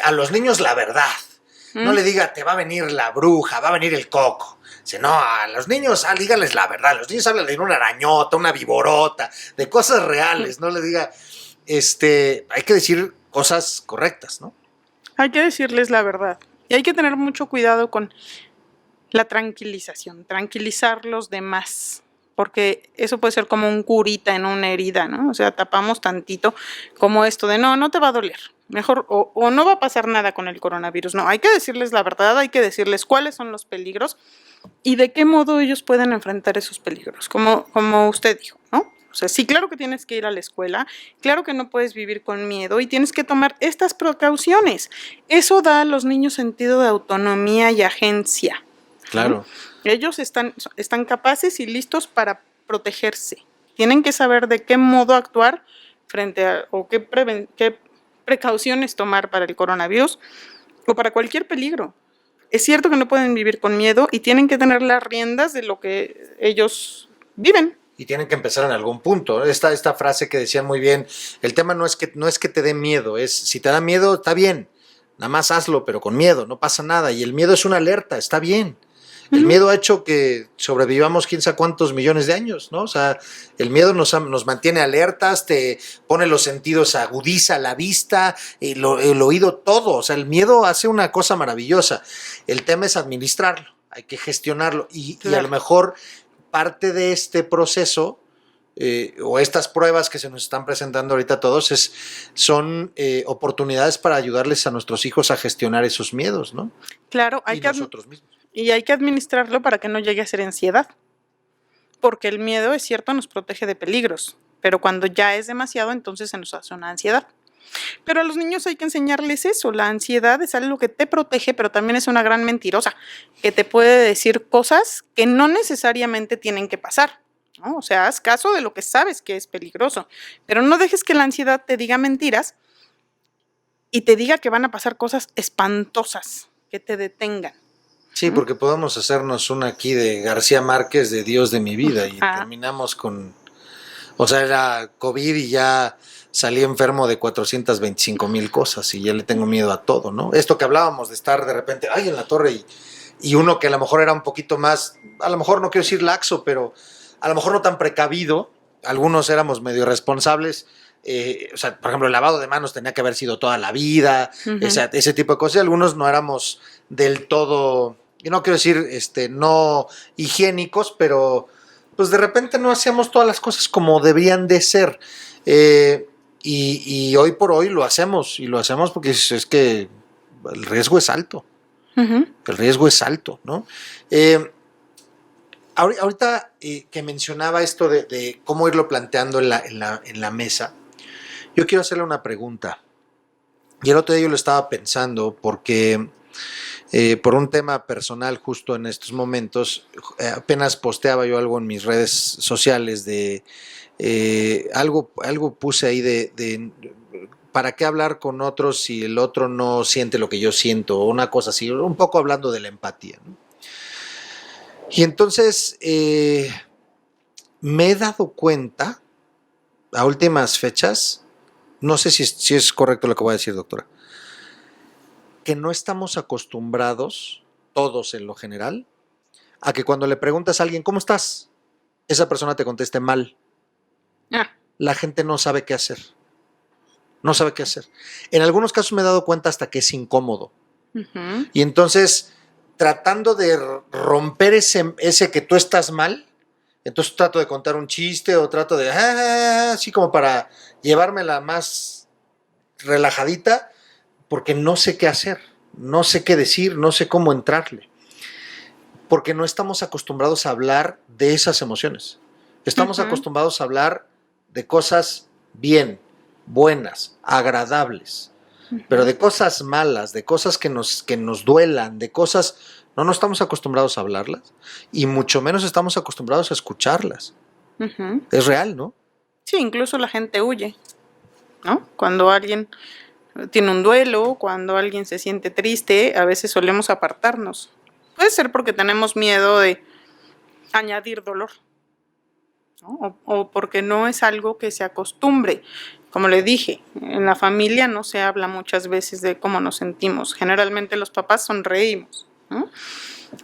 a los niños la verdad. No le diga, te va a venir la bruja, va a venir el coco. Dice, no, a los niños, díganles la verdad. Los niños hablan de una arañota, una viborota, de cosas reales. No le diga, hay que decir cosas correctas, ¿no? Hay que decirles la verdad. Y hay que tener mucho cuidado con la tranquilización, tranquilizar los demás. Porque eso puede ser como un curita en una herida, ¿no? O sea, tapamos tantito como esto de no te va a doler. Mejor, o no va a pasar nada con el coronavirus. No, hay que decirles la verdad, hay que decirles cuáles son los peligros y de qué modo ellos pueden enfrentar esos peligros, como usted dijo, ¿no? O sea, sí, claro que tienes que ir a la escuela, claro que no puedes vivir con miedo y tienes que tomar estas precauciones. Eso da a los niños sentido de autonomía y agencia. Claro. ¿Sí? Ellos están capaces y listos para protegerse. Tienen que saber de qué modo actuar frente a, o qué precauciones tomar para el coronavirus o para cualquier peligro. Es cierto que no pueden vivir con miedo y tienen que tener las riendas de lo que ellos viven. Y tienen que empezar en algún punto. Esta frase que decían muy bien, el tema no es que te dé miedo, es si te da miedo, está bien, nada más hazlo, pero con miedo, no pasa nada. Y el miedo es una alerta, está bien. El miedo ha hecho que sobrevivamos quién sabe cuántos millones de años, ¿no? O sea, el miedo nos mantiene alertas, te pone los sentidos, agudiza la vista, el oído, todo. O sea, el miedo hace una cosa maravillosa. El tema es administrarlo, hay que gestionarlo. Y a lo mejor parte de este proceso o estas pruebas que se nos están presentando ahorita a todos son oportunidades para ayudarles a nuestros hijos a gestionar esos miedos, ¿no? Claro, y nosotros mismos. Y hay que administrarlo para que no llegue a ser ansiedad. Porque el miedo, es cierto, nos protege de peligros, pero cuando ya es demasiado, entonces se nos hace una ansiedad. Pero a los niños hay que enseñarles eso. La ansiedad es algo que te protege, pero también es una gran mentirosa, que te puede decir cosas que no necesariamente tienen que pasar, ¿no? O sea, haz caso de lo que sabes que es peligroso, pero no dejes que la ansiedad te diga mentiras y te diga que van a pasar cosas espantosas, que te detengan. Sí, porque podemos hacernos una aquí de García Márquez, de Dios de mi vida, y terminamos con, o sea, era COVID y ya salí enfermo de 425,000 cosas y ya le tengo miedo a todo, ¿no? Esto que hablábamos de estar de repente, en la torre y uno que a lo mejor era un poquito más, a lo mejor no quiero decir laxo, pero a lo mejor no tan precavido, algunos éramos medio responsables. O sea, por ejemplo, el lavado de manos tenía que haber sido toda la vida, ese tipo de cosas, y algunos no éramos del todo, yo no quiero decir no higiénicos, pero pues de repente no hacíamos todas las cosas como deberían de ser, y hoy por hoy lo hacemos, y lo hacemos porque es que el riesgo es alto, el riesgo es alto, ¿no? Ahorita que mencionaba esto de cómo irlo planteando en la mesa, yo quiero hacerle una pregunta. Y el otro día yo lo estaba pensando porque por un tema personal justo en estos momentos. Apenas posteaba yo algo en mis redes sociales de algo puse ahí de ¿para qué hablar con otros si el otro no siente lo que yo siento? O una cosa así, un poco hablando de la empatía, ¿no? Y entonces me he dado cuenta a últimas fechas, no sé si es correcto lo que voy a decir, doctora, que no estamos acostumbrados, todos en lo general, a que cuando le preguntas a alguien, ¿cómo estás?, esa persona te conteste mal. La gente no sabe qué hacer. No sabe qué hacer. En algunos casos me he dado cuenta hasta que es incómodo. Uh-huh. Y entonces, tratando de romper ese que tú estás mal, entonces trato de contar un chiste o trato de, así como para llevármela más relajadita, porque no sé qué hacer, no sé qué decir, no sé cómo entrarle. Porque no estamos acostumbrados a hablar de esas emociones. Estamos acostumbrados a hablar de cosas bien, buenas, agradables, pero de cosas malas, de cosas que nos duelan, de cosas, no estamos acostumbrados a hablarlas y mucho menos estamos acostumbrados a escucharlas. Es real, ¿no? Sí, incluso la gente huye, ¿no? Cuando alguien tiene un duelo, cuando alguien se siente triste, a veces solemos apartarnos. Puede ser porque tenemos miedo de añadir dolor, ¿no? O porque no es algo que se acostumbre. Como le dije, en la familia no se habla muchas veces de cómo nos sentimos. Generalmente los papás sonreímos, ¿no?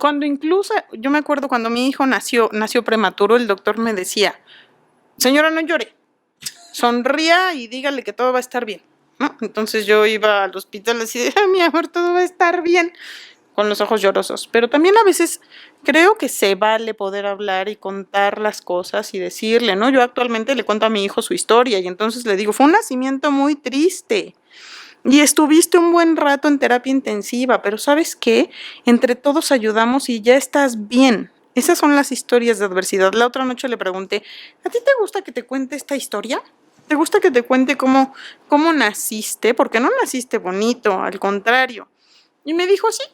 Cuando incluso, yo me acuerdo cuando mi hijo nació prematuro, el doctor me decía, señora, no llore, sonría y dígale que todo va a estar bien, ¿no? Entonces yo iba al hospital así de, mi amor, todo va a estar bien, con los ojos llorosos. Pero también a veces creo que se vale poder hablar y contar las cosas y decirle, ¿no? Yo actualmente le cuento a mi hijo su historia y entonces le digo, fue un nacimiento muy triste y estuviste un buen rato en terapia intensiva, pero ¿sabes qué? Entre todos ayudamos y ya estás bien. Esas son las historias de adversidad. La otra noche le pregunté, ¿a ti te gusta que te cuente esta historia? ¿Te gusta que te cuente cómo naciste? Porque no naciste bonito, al contrario. Y me dijo, sí,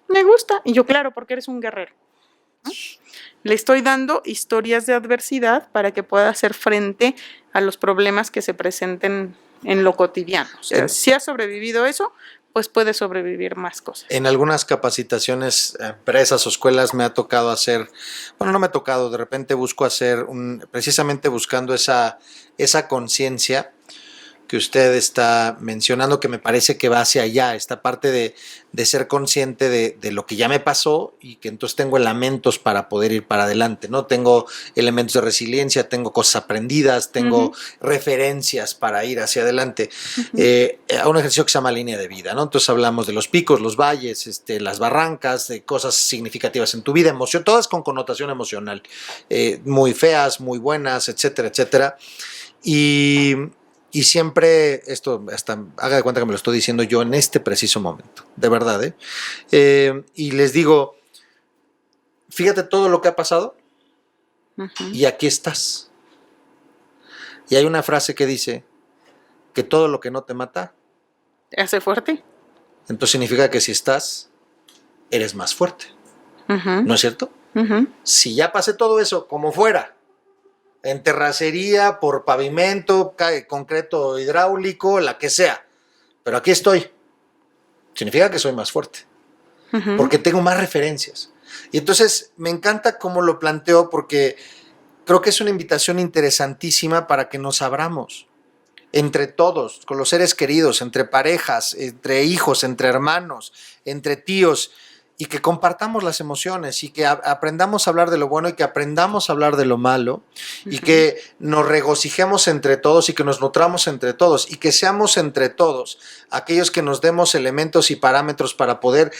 me gusta. Y yo, claro, porque eres un guerrero, ¿no? Le estoy dando historias de adversidad para que pueda hacer frente a los problemas que se presenten en lo cotidiano. O sea, si ha sobrevivido eso, pues puede sobrevivir más cosas. En algunas capacitaciones, empresas o escuelas me ha tocado hacer, bueno, no me ha tocado, de repente busco hacer, precisamente buscando esa conciencia que usted está mencionando, que me parece que va hacia allá, esta parte de ser consciente de lo que ya me pasó y que entonces tengo elementos para poder ir para adelante, ¿no? Tengo elementos de resiliencia, tengo cosas aprendidas, tengo referencias para ir hacia adelante. A un ejercicio que se llama línea de vida, ¿no? Entonces hablamos de los picos, los valles, las barrancas, de cosas significativas en tu vida, todas con connotación emocional, muy feas, muy buenas, etcétera, etcétera. Y siempre, esto hasta haga de cuenta que me lo estoy diciendo yo en este preciso momento, de verdad, y les digo, fíjate todo lo que ha pasado y aquí estás. Y hay una frase que dice que todo lo que no te mata ¿te hace fuerte? Entonces significa que si estás, eres más fuerte. ¿No es cierto? Si ya pasé todo eso como fuera, en terracería, por pavimento, concreto hidráulico, la que sea, pero aquí estoy, significa que soy más fuerte, porque tengo más referencias. Y entonces me encanta cómo lo planteo, porque creo que es una invitación interesantísima para que nos abramos entre todos, con los seres queridos, entre parejas, entre hijos, entre hermanos, entre tíos, y que compartamos las emociones y que aprendamos a hablar de lo bueno y que aprendamos a hablar de lo malo y que nos regocijemos entre todos y que nos nutramos entre todos y que seamos entre todos aquellos que nos demos elementos y parámetros para poder,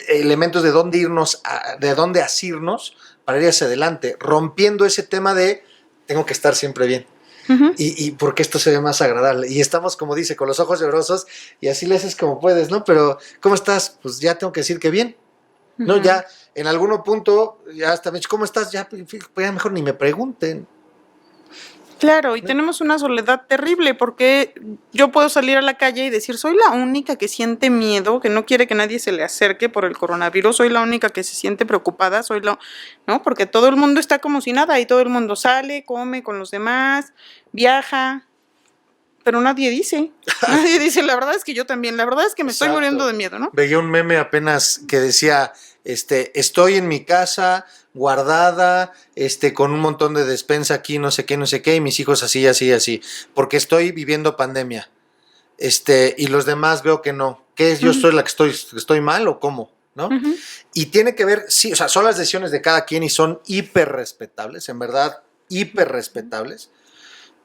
elementos de dónde irnos, de dónde asirnos para ir hacia adelante, rompiendo ese tema de tengo que estar siempre bien. Y porque esto se ve más agradable y estamos, como dice, con los ojos llorosos y así le haces como puedes, ¿no? Pero ¿cómo estás? Pues ya tengo que decir que bien. No, ya en algún punto, ya hasta me dicho, ¿cómo estás? Ya mejor ni me pregunten. Claro, y tenemos una soledad terrible porque yo puedo salir a la calle y decir, soy la única que siente miedo, que no quiere que nadie se le acerque por el coronavirus, soy la única que se siente preocupada, ¿no? Porque todo el mundo está como si nada y todo el mundo sale, come con los demás, viaja, pero nadie dice, la verdad es que yo también, la verdad es que me estoy muriendo de miedo, ¿no? Veía un meme apenas que decía, estoy en mi casa, guardada, con un montón de despensa aquí, no sé qué, y mis hijos así, así, así, porque estoy viviendo pandemia, y los demás veo que no. ¿Qué es? ¿Yo soy la que estoy mal o cómo? ¿No? Uh-huh. Y tiene que ver, sí, o sea, son las decisiones de cada quien y son hiper respetables, en verdad, hiper respetables.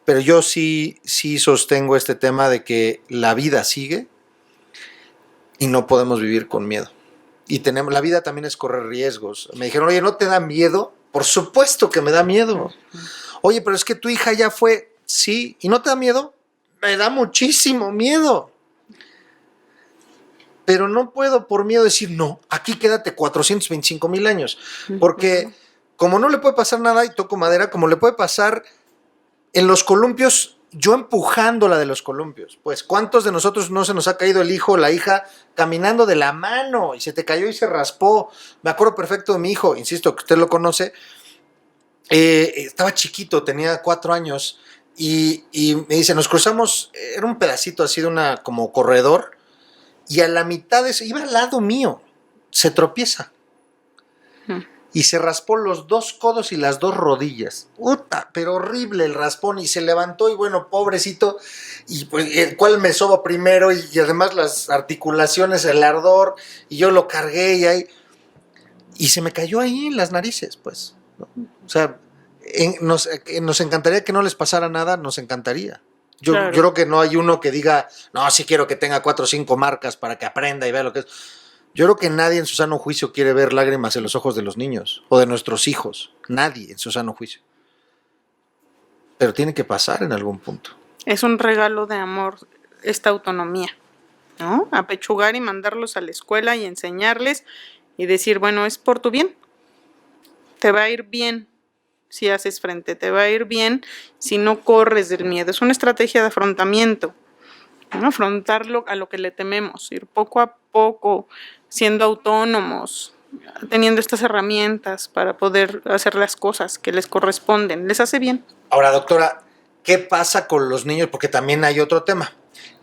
Pero yo sí sostengo este tema de que la vida sigue y no podemos vivir con miedo. Y la vida también es correr riesgos. Me dijeron, oye, ¿no te da miedo? Por supuesto que me da miedo. Oye, pero es que tu hija ya fue. Sí, ¿y no te da miedo? Me da muchísimo miedo. Pero no puedo por miedo decir, no, aquí quédate 425,000 años. Porque como no le puede pasar nada, y toco madera, como le puede pasar en los columpios, yo empujándola de los columpios. Pues, ¿cuántos de nosotros no se nos ha caído el hijo o la hija caminando de la mano y se te cayó y se raspó? Me acuerdo perfecto de mi hijo, insisto, que usted lo conoce. Estaba chiquito, tenía 4 años y me dice, nos cruzamos, era un pedacito así de una como corredor y a la mitad de eso, iba al lado mío, se tropieza. Y se raspó los 2 codos y las 2 rodillas. ¡Uta! Pero horrible el raspón. Y se levantó y bueno, pobrecito. Y pues el cual me soba primero y además las articulaciones, el ardor. Y yo lo cargué y se me cayó ahí en las narices, pues, ¿no? O sea, nos encantaría que no les pasara nada, nos encantaría. Yo creo que no hay uno que diga, no, sí quiero que tenga 4 o 5 marcas para que aprenda y vea lo que es. Yo creo que nadie en su sano juicio quiere ver lágrimas en los ojos de los niños o de nuestros hijos. Nadie en su sano juicio. Pero tiene que pasar en algún punto. Es un regalo de amor esta autonomía, ¿no? Apechugar y mandarlos a la escuela y enseñarles y decir, bueno, es por tu bien. Te va a ir bien si haces frente, te va a ir bien si no corres del miedo. Es una estrategia de afrontamiento, ¿no? Afrontarlo a lo que le tememos, ir poco a poco, siendo autónomos, teniendo estas herramientas para poder hacer las cosas que les corresponden. Les hace bien. Ahora, doctora, ¿qué pasa con los niños? Porque también hay otro tema.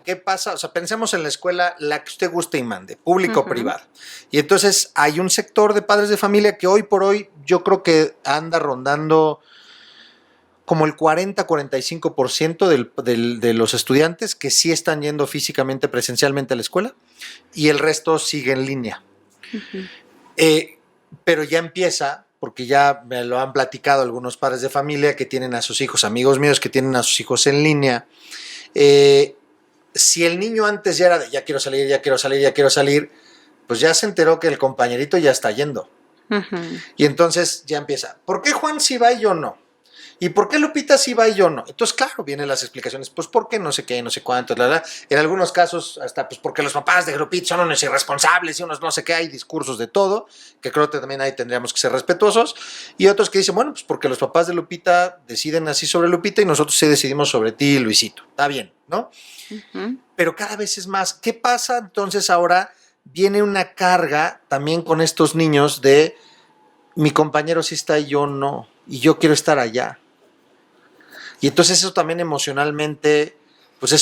¿Qué pasa? O sea, pensemos en la escuela, la que usted guste y mande, pública o privada. Y entonces hay un sector de padres de familia que hoy por hoy yo creo que anda rondando como el 40-45% de los estudiantes que sí están yendo físicamente, presencialmente a la escuela, y el resto sigue en línea. Pero ya empieza, porque ya me lo han platicado algunos padres de familia que tienen a sus hijos, amigos míos que tienen a sus hijos en línea. Si el niño antes ya era de ya quiero salir, pues ya se enteró que el compañerito ya está yendo. Y entonces ya empieza, ¿por qué Juan sí va y yo no? ¿Y por qué Lupita sí va y yo no? Entonces, claro, vienen las explicaciones, pues, ¿por qué no sé qué, no sé cuánto? En algunos casos, hasta, pues, porque los papás de Lupita son unos irresponsables y unos no sé qué, hay discursos de todo, que creo que también ahí tendríamos que ser respetuosos, y otros que dicen, bueno, pues, porque los papás de Lupita deciden así sobre Lupita y nosotros sí decidimos sobre ti, Luisito. Está bien, ¿no? Pero cada vez es más. ¿Qué pasa? Entonces, ahora viene una carga también con estos niños de mi compañero sí está y yo no, y yo quiero estar allá. Y entonces eso también emocionalmente, pues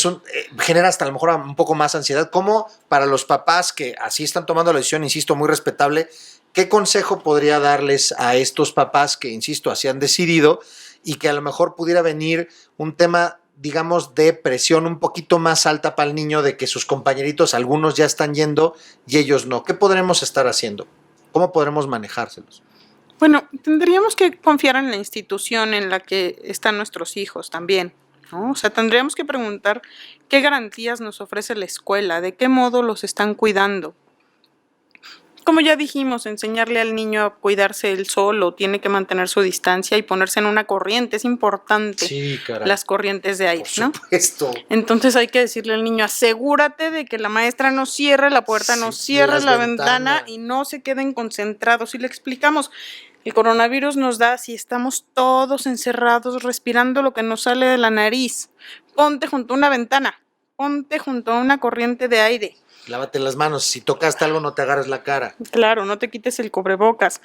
genera hasta a lo mejor un poco más ansiedad. Como para los papás que así están tomando la decisión, insisto, muy respetable, ¿qué consejo podría darles a estos papás que, insisto, así han decidido y que a lo mejor pudiera venir un tema, digamos, de presión un poquito más alta para el niño de que sus compañeritos, algunos ya están yendo y ellos no? ¿Qué podremos estar haciendo? ¿Cómo podremos manejárselos? Bueno, tendríamos que confiar en la institución en la que están nuestros hijos también, ¿no? O sea, tendríamos que preguntar qué garantías nos ofrece la escuela, de qué modo los están cuidando. Como ya dijimos, enseñarle al niño a cuidarse él solo, tiene que mantener su distancia y ponerse en una corriente. Es importante, sí, las corrientes de aire, ¿no? Por supuesto. Entonces hay que decirle al niño, asegúrate de que la maestra no cierre la puerta, no cierre la ventana y no se queden concentrados. Y le explicamos, El coronavirus nos da si estamos todos encerrados respirando lo que nos sale de la nariz. Ponte junto a una ventana, ponte junto a una corriente de aire. Lávate las manos, si tocaste algo no te agarres la cara. Claro, no te quites el cubrebocas.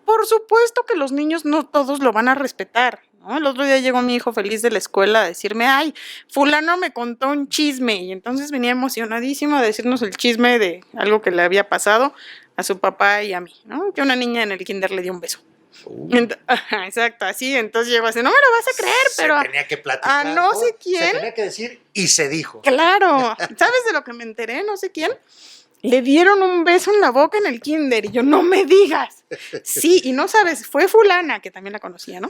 Por supuesto que los niños no todos lo van a respetar, ¿no? El otro día llegó mi hijo feliz de la escuela a decirme, ay, fulano me contó un chisme. Y entonces venía emocionadísimo a decirnos el chisme de algo que le había pasado a su papá y a mí, ¿no? Que una niña en el kinder le dio un beso. Exacto, así, entonces llegó así, no me lo vas a creer, pero se tenía que platicar, a no sé quién, se tenía que decir y se dijo. Claro, ¿sabes de lo que me enteré? No sé quién. Le dieron un beso en la boca en el kinder y yo, no me digas. Sí, y no sabes, fue fulana, que también la conocía, ¿no?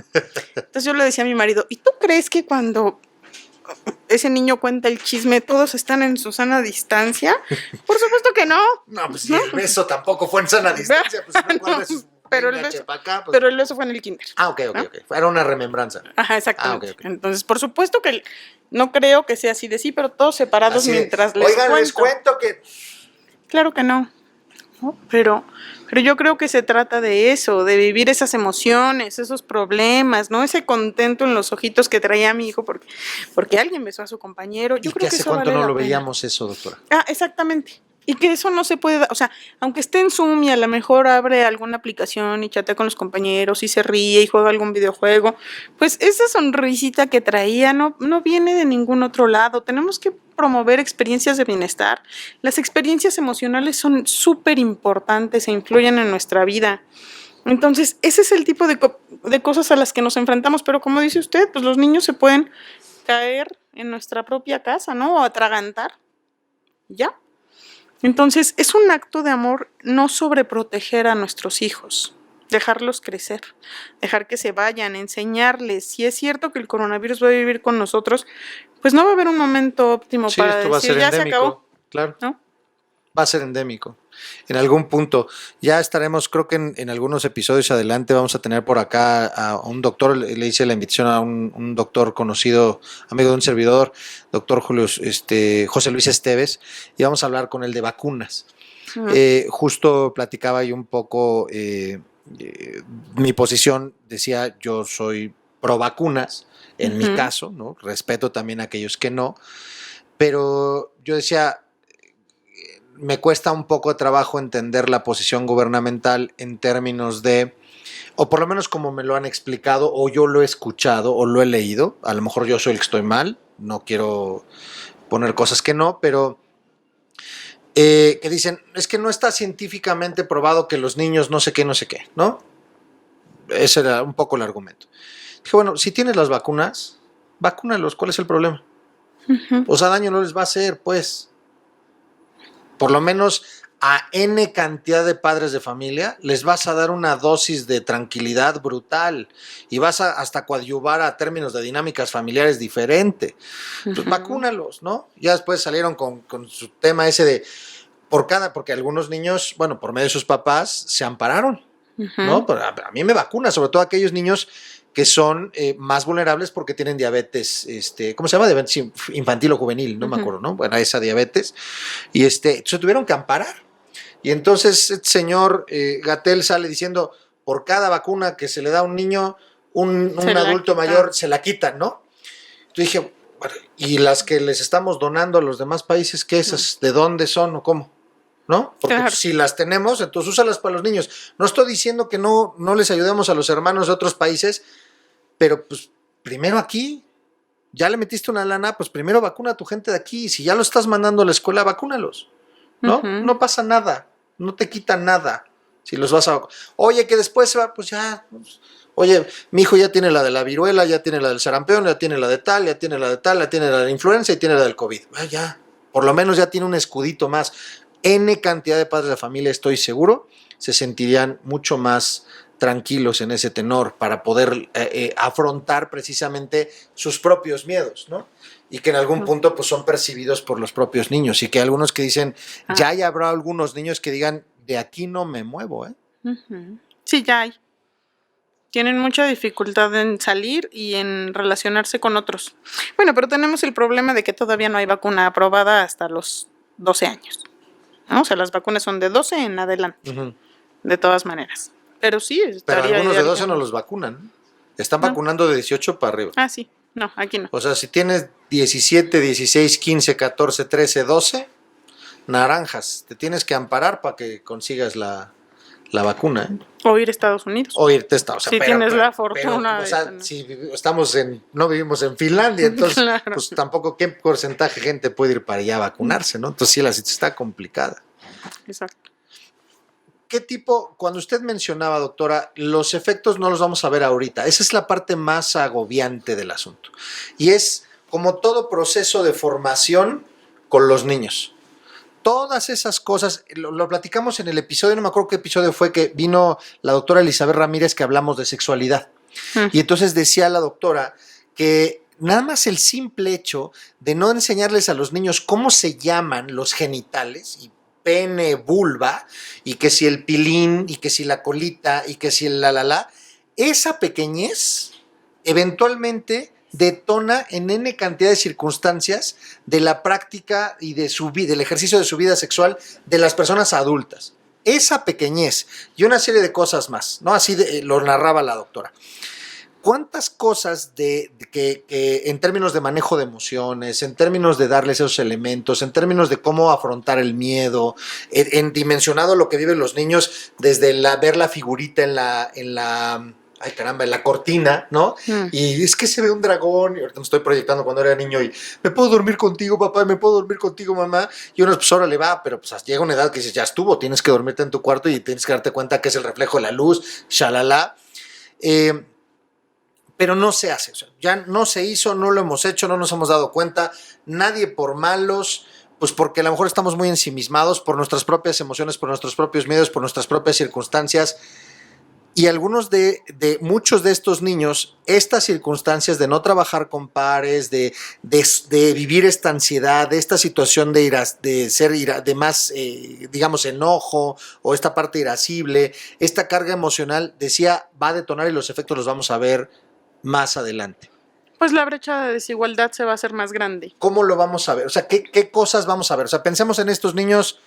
Entonces yo le decía a mi marido, ¿y tú crees que cuando ese niño cuenta el chisme todos están en su sana distancia? Por supuesto que no. No, pues si el beso tampoco fue en sana distancia, pues pero el beso fue en el kinder. Ah, ok. Era una remembranza. Ajá, exactamente. Okay. Entonces, por supuesto que no creo que sea así de sí, pero todos separados así mientras les cuento. Oigan, les cuento que... Claro que no. Pero yo creo que se trata de eso, de vivir esas emociones, esos problemas, ¿no? Ese contento en los ojitos que traía mi hijo porque alguien besó a su compañero. Yo creo que hace eso cuánto vale no la lo pena. veíamos eso, doctora. Ah, exactamente. Y que eso no se puede, o sea, aunque esté en Zoom y a lo mejor abre alguna aplicación y chatea con los compañeros y se ríe y juega algún videojuego, pues esa sonrisita que traía no viene de ningún otro lado. Tenemos que promover experiencias de bienestar. Las experiencias emocionales son súper importantes e influyen en nuestra vida. Entonces, ese es el tipo de cosas a las que nos enfrentamos, pero como dice usted, pues los niños se pueden caer en nuestra propia casa, ¿no? O atragantar. ¿Ya? Entonces, es un acto de amor no sobreproteger a nuestros hijos, dejarlos crecer, dejar que se vayan, enseñarles. Si es cierto que el coronavirus va a vivir con nosotros, pues no va a haber un momento óptimo para esto va a decir, ser ya endémico, se acabó. Claro. ¿No? Va a ser endémico. En algún punto. Ya estaremos, creo que en algunos episodios adelante vamos a tener por acá a un doctor, le hice la invitación a un doctor conocido, amigo de un servidor, doctor José Luis Esteves, y vamos a hablar con él de vacunas. Justo platicaba yo un poco mi posición, decía yo soy pro vacunas, en mi caso, ¿no? Respeto también a aquellos que no, pero yo decía, me cuesta un poco de trabajo entender la posición gubernamental en términos de, o por lo menos como me lo han explicado, o yo lo he escuchado, o lo he leído, a lo mejor yo soy el que estoy mal, no quiero poner cosas que no, pero que dicen, es que no está científicamente probado que los niños no sé qué, ¿no? Ese era un poco el argumento. Dije, bueno, si tienes las vacunas, vacúnalos, ¿cuál es el problema? O sea, daño no les va a hacer, pues. Por lo menos a N cantidad de padres de familia les vas a dar una dosis de tranquilidad brutal y vas a hasta coadyuvar a términos de dinámicas familiares diferente. Pues vacúnalos, ¿no? Ya después salieron con su tema ese de porque algunos niños, bueno, por medio de sus papás se ampararon, ¿no? Pero a mí me vacuna, sobre todo aquellos niños que son más vulnerables porque tienen diabetes, ¿cómo se llama? Diabetes infantil o juvenil, no me acuerdo, ¿no? Bueno, esa diabetes. Y se tuvieron que amparar. Y entonces el señor Gatell sale diciendo, por cada vacuna que se le da a un niño, un adulto mayor se la quitan, ¿no? Entonces dije, bueno, ¿y las que les estamos donando a los demás países, qué esas? ¿De dónde son o cómo? ¿No? Porque claro, si las tenemos, entonces úsalas para los niños. No estoy diciendo que no les ayudemos a los hermanos de otros países, pero pues primero aquí, ya le metiste una lana, pues primero vacuna a tu gente de aquí. Si ya lo estás mandando a la escuela, vacúnalos, ¿no? No pasa nada, no te quita nada. Si los vas a... Oye, que después se va, pues ya... Pues, oye, mi hijo ya tiene la de la viruela, ya tiene la del sarampión, ya tiene la de tal, ya tiene la de tal, ya tiene la de la influenza y tiene la del COVID. Ya, por lo menos ya tiene un escudito más. N cantidad de padres de familia, estoy seguro, se sentirían mucho más tranquilos en ese tenor para poder afrontar precisamente sus propios miedos, ¿no? Y que en algún punto pues son percibidos por los propios niños y que hay algunos que dicen, ya habrá algunos niños que digan, de aquí no me muevo, ¿eh? Sí, ya hay. Tienen mucha dificultad en salir y en relacionarse con otros. Bueno, pero tenemos el problema de que todavía no hay vacuna aprobada hasta los 12 años, ¿no? O sea, las vacunas son de 12 en adelante, de todas maneras. Pero sí, Pero estaría algunos de ideal 12 que no los vacunan. Están No. vacunando de 18 para arriba. Ah, sí. No, aquí no. O sea, si tienes 17, 16, 15, 14, 13, 12, naranjas, te tienes que amparar para que consigas la vacuna, ¿eh? O ir a Estados Unidos. O irte a Estados Unidos. Si tienes la fortuna o de sea, tener. si no vivimos en Finlandia, entonces, Claro. pues tampoco qué porcentaje de gente puede ir para allá a vacunarse, ¿no? Entonces sí, la situación está complicada. Exacto. ¿Qué tipo, cuando usted mencionaba, doctora, los efectos no los vamos a ver ahorita? Esa es la parte más agobiante del asunto. Y es como todo proceso de formación con los niños. Todas esas cosas, lo platicamos en el episodio, no me acuerdo qué episodio fue, que vino la doctora Elizabeth Ramírez, que hablamos de sexualidad. Y entonces decía la doctora que nada más el simple hecho de no enseñarles a los niños cómo se llaman los genitales, y pene, vulva, y que si el pilín, y que si la colita, y que si el esa pequeñez eventualmente detona en N cantidad de circunstancias de la práctica y del ejercicio de su vida sexual de las personas adultas. Esa pequeñez y una serie de cosas más, ¿no? Así lo narraba la doctora. ¿Cuántas cosas que en términos de manejo de emociones, en términos de darles esos elementos, en términos de cómo afrontar el miedo, en dimensionado lo que viven los niños desde ver la figurita en la cortina, ¿no? Y es que se ve un dragón, y ahorita me estoy proyectando cuando era niño, y me puedo dormir contigo, papá, me puedo dormir contigo, mamá, y uno, pues ahora le va, pero pues llega una edad que dices, ya estuvo, tienes que dormirte en tu cuarto y tienes que darte cuenta que es el reflejo de la luz, shalala. Pero no se hace, o sea, ya no se hizo, no lo hemos hecho, no nos hemos dado cuenta, nadie por malos, pues porque a lo mejor estamos muy ensimismados por nuestras propias emociones, por nuestros propios miedos, por nuestras propias circunstancias, y muchos de estos niños, estas circunstancias de no trabajar con pares, de vivir esta ansiedad, de esta situación de más, digamos, enojo, o esta parte irascible, esta carga emocional, decía, va a detonar y los efectos los vamos a ver más adelante. Pues la brecha de desigualdad se va a hacer más grande. ¿Cómo lo vamos a ver? O sea, ¿qué cosas vamos a ver? O sea, pensemos en estos niños,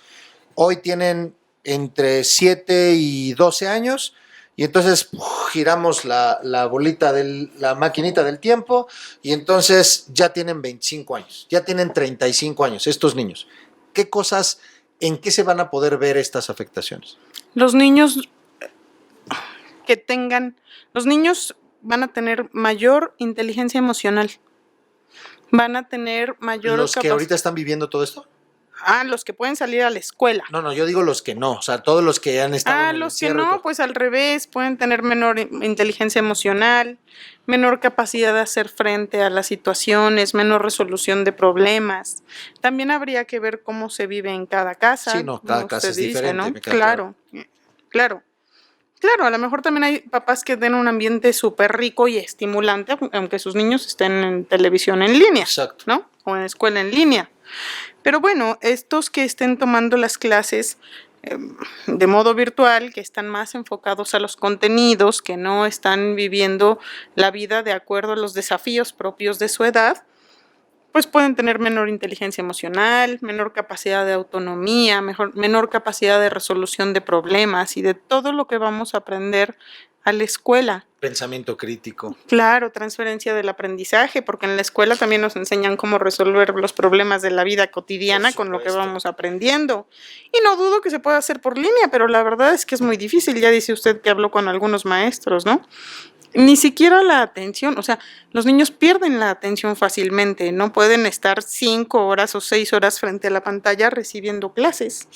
hoy tienen entre 7 y 12 años, y entonces giramos la bolita la maquinita del tiempo, y entonces ya tienen 25 años, ya tienen 35 años estos niños. ¿Qué cosas, en qué se van a poder ver estas afectaciones? Los niños los niños van a tener mayor inteligencia emocional, van a tener mayor ¿Los que ahorita están viviendo todo esto? Los que pueden salir a la escuela. No, yo digo los que no, o sea, todos los que han estado en el Los que encierro. no, pues al revés, pueden tener menor inteligencia emocional, menor capacidad de hacer frente a las situaciones, menor resolución de problemas. También habría que ver cómo se vive en cada casa. Sí, no, cada casa es diferente, ¿no? me queda Claro. Claro, a lo mejor también hay papás que den un ambiente súper rico y estimulante, aunque sus niños estén en televisión en línea, Exacto, ¿no? O en escuela en línea. Pero bueno, estos que estén tomando las clases de modo virtual, que están más enfocados a los contenidos, que no están viviendo la vida de acuerdo a los desafíos propios de su edad, pues pueden tener menor inteligencia emocional, menor capacidad de autonomía, menor capacidad de resolución de problemas y de todo lo que vamos a aprender a la escuela. Pensamiento crítico. Claro, transferencia del aprendizaje, porque en la escuela también nos enseñan cómo resolver los problemas de la vida cotidiana con lo que vamos aprendiendo. Y no dudo que se pueda hacer por línea, pero la verdad es que es muy difícil. Ya dice usted que habló con algunos maestros, ¿no? Ni siquiera la atención, o sea, los niños pierden la atención fácilmente, no pueden estar 5 horas o 6 horas frente a la pantalla recibiendo clases.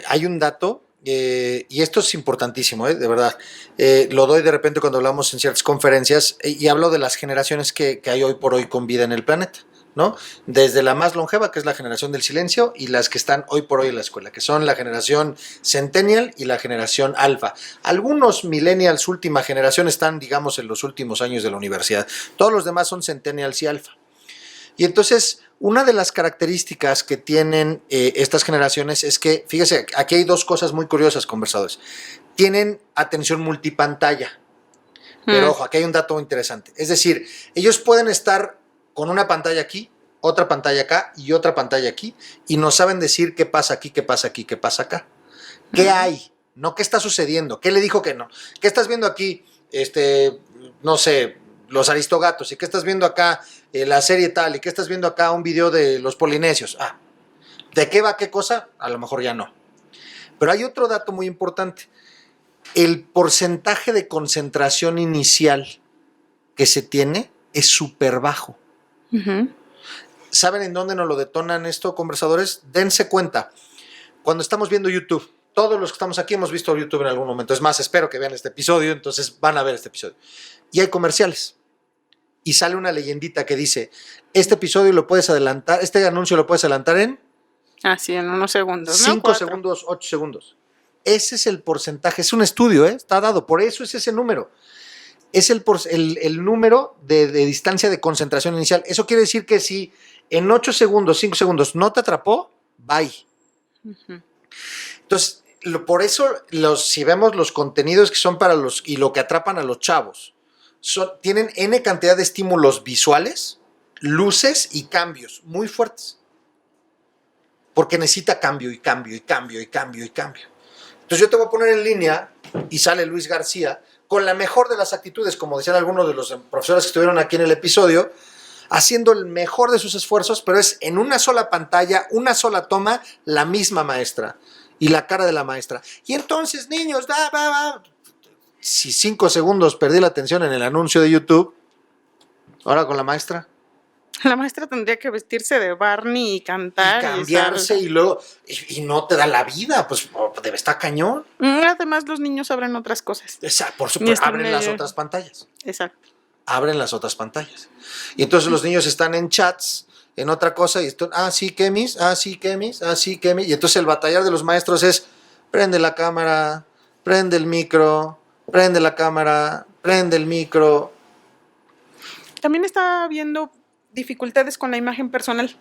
Hay un dato, y esto es importantísimo, de verdad, lo doy de repente cuando hablamos en ciertas conferencias, y hablo de las generaciones que hay hoy por hoy con vida en el planeta, ¿no? Desde la más longeva, que es la generación del silencio, y las que están hoy por hoy en la escuela, que son la generación Centennial y la generación Alfa. Algunos Millennials, última generación, están, digamos, en los últimos años de la universidad. Todos los demás son Centennials y Alfa. Y entonces, una de las características que tienen estas generaciones es que, fíjese, aquí hay dos cosas muy curiosas, conversadores. Tienen atención multipantalla. Pero ojo, aquí hay un dato interesante. Es decir, ellos pueden estar con una pantalla aquí, otra pantalla acá y otra pantalla aquí, y no saben decir qué pasa aquí, qué pasa aquí, qué pasa acá. ¿Qué hay? no qué está sucediendo, qué le dijo que no. ¿Qué estás viendo aquí? No sé, los Aristogatos, y qué estás viendo acá, la serie tal, y qué estás viendo acá, un video de los polinesios. ¿De qué va qué cosa? A lo mejor ya no. Pero hay otro dato muy importante. El porcentaje de concentración inicial que se tiene es súper bajo. Uh-huh. ¿Saben en dónde nos lo detonan esto, conversadores? Dense cuenta. Cuando estamos viendo YouTube, todos los que estamos aquí hemos visto YouTube en algún momento. Es más, espero que vean este episodio, entonces van a ver este episodio. Y hay comerciales. Y sale una leyendita que dice, este episodio lo puedes adelantar, este anuncio lo puedes adelantar en... Así, en unos segundos, ¿no? 5 4 segundos, 8 segundos. Ese es el porcentaje, es un estudio, está dado, por eso es ese número. Es el número de distancia de concentración inicial. Eso quiere decir que si en 8 segundos, 5 segundos no te atrapó, bye. Uh-huh. Entonces, por eso si vemos los contenidos que son para y lo que atrapan a los chavos, tienen N cantidad de estímulos visuales, luces y cambios muy fuertes. Porque necesita cambio y cambio y cambio y cambio y cambio. Entonces yo te voy a poner en línea y sale Luis García con la mejor de las actitudes, como decían algunos de los profesores que estuvieron aquí en el episodio, haciendo el mejor de sus esfuerzos, pero es en una sola pantalla, una sola toma, la misma maestra y la cara de la maestra. Y entonces, niños, si 5 segundos perdí la atención en el anuncio de YouTube, ahora con la maestra. La maestra tendría que vestirse de Barney y cantar. Y cambiarse y luego, y no te da la vida, pues debe estar cañón. Además, los niños abren otras cosas. Por supuesto, abren las otras pantallas. Exacto. Abren las otras pantallas. Y entonces los niños están en chats, en otra cosa, y están, sí, ¿qué mis? Sí, ¿qué mis? Sí, ¿qué mis? Y entonces el batallar de los maestros es, prende la cámara, prende el micro, prende la cámara, prende el micro. También está habiendo dificultades con la imagen personal.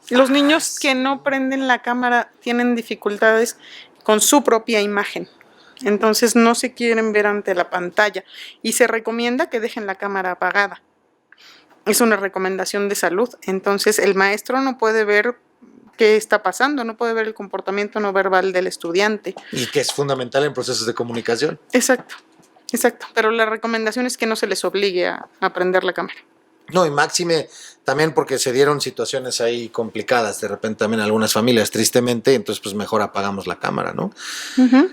Los niños que no prenden la cámara tienen dificultades con su propia imagen. Entonces no se quieren ver ante la pantalla y se recomienda que dejen la cámara apagada. Es una recomendación de salud. Entonces el maestro no puede ver qué está pasando, no puede ver el comportamiento no verbal del estudiante. Y que es fundamental en procesos de comunicación. Exacto. Pero la recomendación es que no se les obligue a prender la cámara. No, y máxime también porque se dieron situaciones ahí complicadas, de repente también algunas familias, tristemente, entonces pues mejor apagamos la cámara, ¿no? Uh-huh.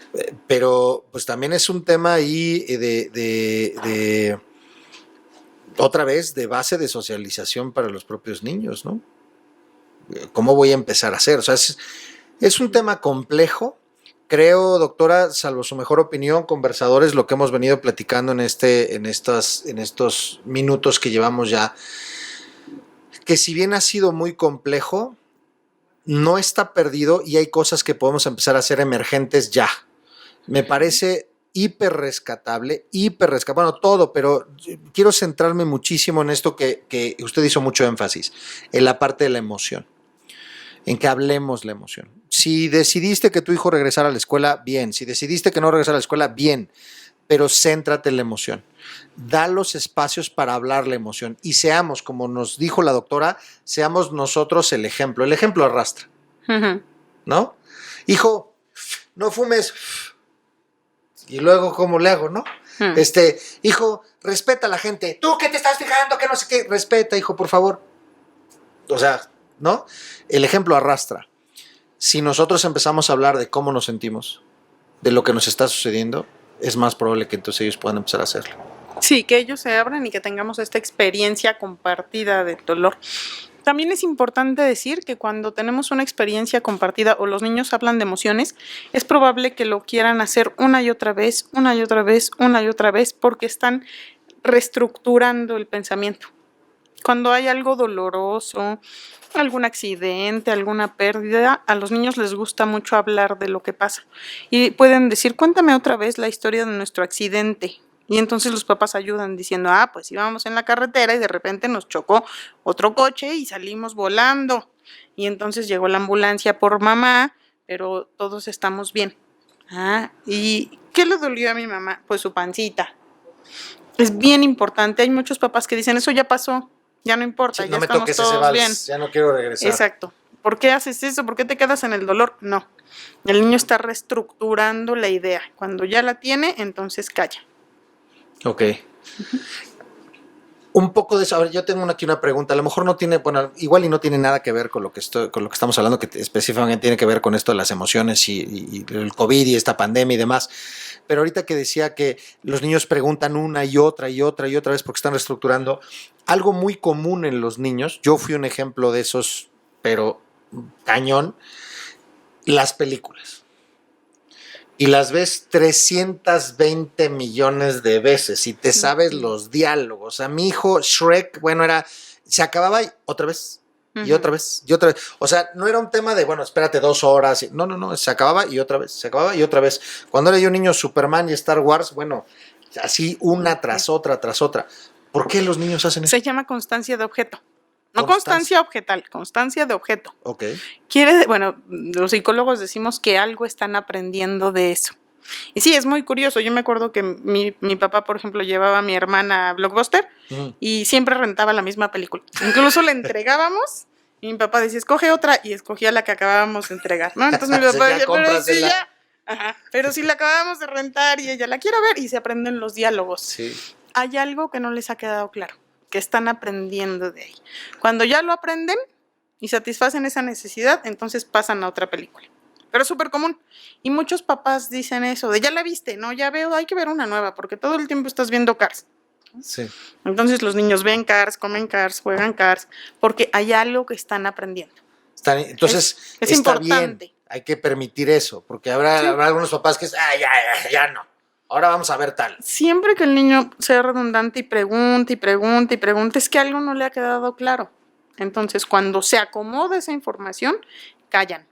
Pero pues también es un tema ahí de otra vez, de base de socialización para los propios niños, ¿no? ¿Cómo voy a empezar a hacer? O sea, es un tema complejo. Creo, doctora, salvo su mejor opinión, conversadores, lo que hemos venido platicando en estos minutos que llevamos ya, que si bien ha sido muy complejo, no está perdido y hay cosas que podemos empezar a hacer emergentes ya. Me parece hiper rescatable, bueno, todo, pero quiero centrarme muchísimo en esto que usted hizo mucho énfasis, en la parte de la emoción. En que hablemos la emoción. Si decidiste que tu hijo regresara a la escuela, bien. Si decidiste que no regresara a la escuela, bien. Pero céntrate en la emoción. Da los espacios para hablar la emoción. Y seamos, como nos dijo la doctora, seamos nosotros el ejemplo. El ejemplo arrastra. Uh-huh. ¿No? Hijo, no fumes. Y luego, ¿cómo le hago, no? Uh-huh. Hijo, respeta a la gente. Tú que te estás fijando, que no sé qué. Respeta, hijo, por favor. O sea, ¿no? El ejemplo arrastra. Si nosotros empezamos a hablar de cómo nos sentimos, de lo que nos está sucediendo, es más probable que entonces ellos puedan empezar a hacerlo. Sí, que ellos se abran y que tengamos esta experiencia compartida de dolor. También es importante decir que cuando tenemos una experiencia compartida o los niños hablan de emociones, es probable que lo quieran hacer una y otra vez, porque están reestructurando el pensamiento. Cuando hay algo doloroso, algún accidente, alguna pérdida, a los niños les gusta mucho hablar de lo que pasa. Y pueden decir, cuéntame otra vez la historia de nuestro accidente. Y entonces los papás ayudan diciendo, pues íbamos en la carretera y de repente nos chocó otro coche y salimos volando. Y entonces llegó la ambulancia por mamá, pero todos estamos bien. ¿Y qué le dolió a mi mamá? Pues su pancita. Es bien importante. Hay muchos papás que dicen, eso ya pasó. Ya no importa, Sí, ya no me estamos toques todos ese vals, bien. ya no quiero regresar. Exacto. ¿Por qué haces eso? ¿Por qué te quedas en el dolor? No. El niño está reestructurando la idea. Cuando ya la tiene, entonces calla. Ok. Un poco de eso. A ver, yo tengo aquí una pregunta. A lo mejor no tiene, bueno, igual y no tiene nada que ver con lo que estamos hablando, que específicamente tiene que ver con esto de las emociones y el COVID y esta pandemia y demás. Pero ahorita que decía que los niños preguntan una y otra y otra y otra vez porque están reestructurando, algo muy común en los niños, yo fui un ejemplo de esos, pero cañón, las películas. Y las ves 320 millones de veces y te sabes los diálogos. A mi hijo Shrek, bueno, se acababa y otra vez, y otra vez, y otra vez. O sea, no era un tema de, bueno, espérate 2 horas. No, se acababa y otra vez, se acababa y otra vez. Cuando era yo niño, Superman y Star Wars, bueno, así una tras otra, tras otra. ¿Por qué los niños hacen eso? Se llama constancia de objeto. No constancia objetal, constancia de objeto. Ok. Bueno, los psicólogos decimos que algo están aprendiendo de eso. Y sí, es muy curioso. Yo me acuerdo que mi papá, por ejemplo, llevaba a mi hermana a Blockbuster y siempre rentaba la misma película. Incluso le entregábamos y mi papá decía, escoge otra, y escogía la que acabábamos de entregar, ¿no? Entonces mi papá decía, pero si la acabamos de rentar y ella la quiere ver, y se aprenden los diálogos. Sí. Hay algo que no les ha quedado claro, que están aprendiendo de ahí. Cuando ya lo aprenden y satisfacen esa necesidad, entonces pasan a otra película. Pero es súper común. Y muchos papás dicen eso, de ya la viste, no, ya veo, hay que ver una nueva, porque todo el tiempo estás viendo Cars. Sí. Entonces los niños ven Cars, comen Cars, juegan Cars, porque hay algo que están aprendiendo. Entonces, es está importante. bien, hay que permitir eso, porque habrá algunos papás que ya no. Ahora vamos a ver tal. Siempre que el niño sea redundante y pregunte, es que algo no le ha quedado claro. Entonces, cuando se acomoda esa información, callan.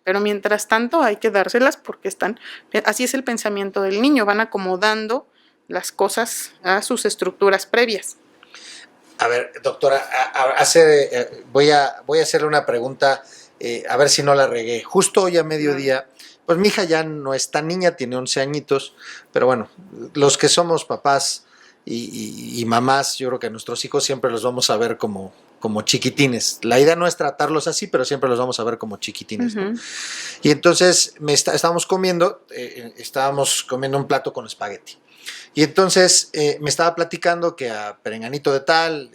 Pero mientras tanto hay que dárselas porque así es el pensamiento del niño, van acomodando las cosas a sus estructuras previas. A ver, doctora, voy a hacerle una pregunta, a ver si no la regué. Justo hoy a mediodía, pues mi hija ya no es tan niña, tiene 11 añitos, pero bueno, los que somos papás y mamás, yo creo que a nuestros hijos siempre los vamos a ver como chiquitines. La idea no es tratarlos así, pero siempre los vamos a ver como chiquitines, ¿no? Y entonces estábamos comiendo un plato con espagueti. Y entonces me estaba platicando que a Perenganito de tal,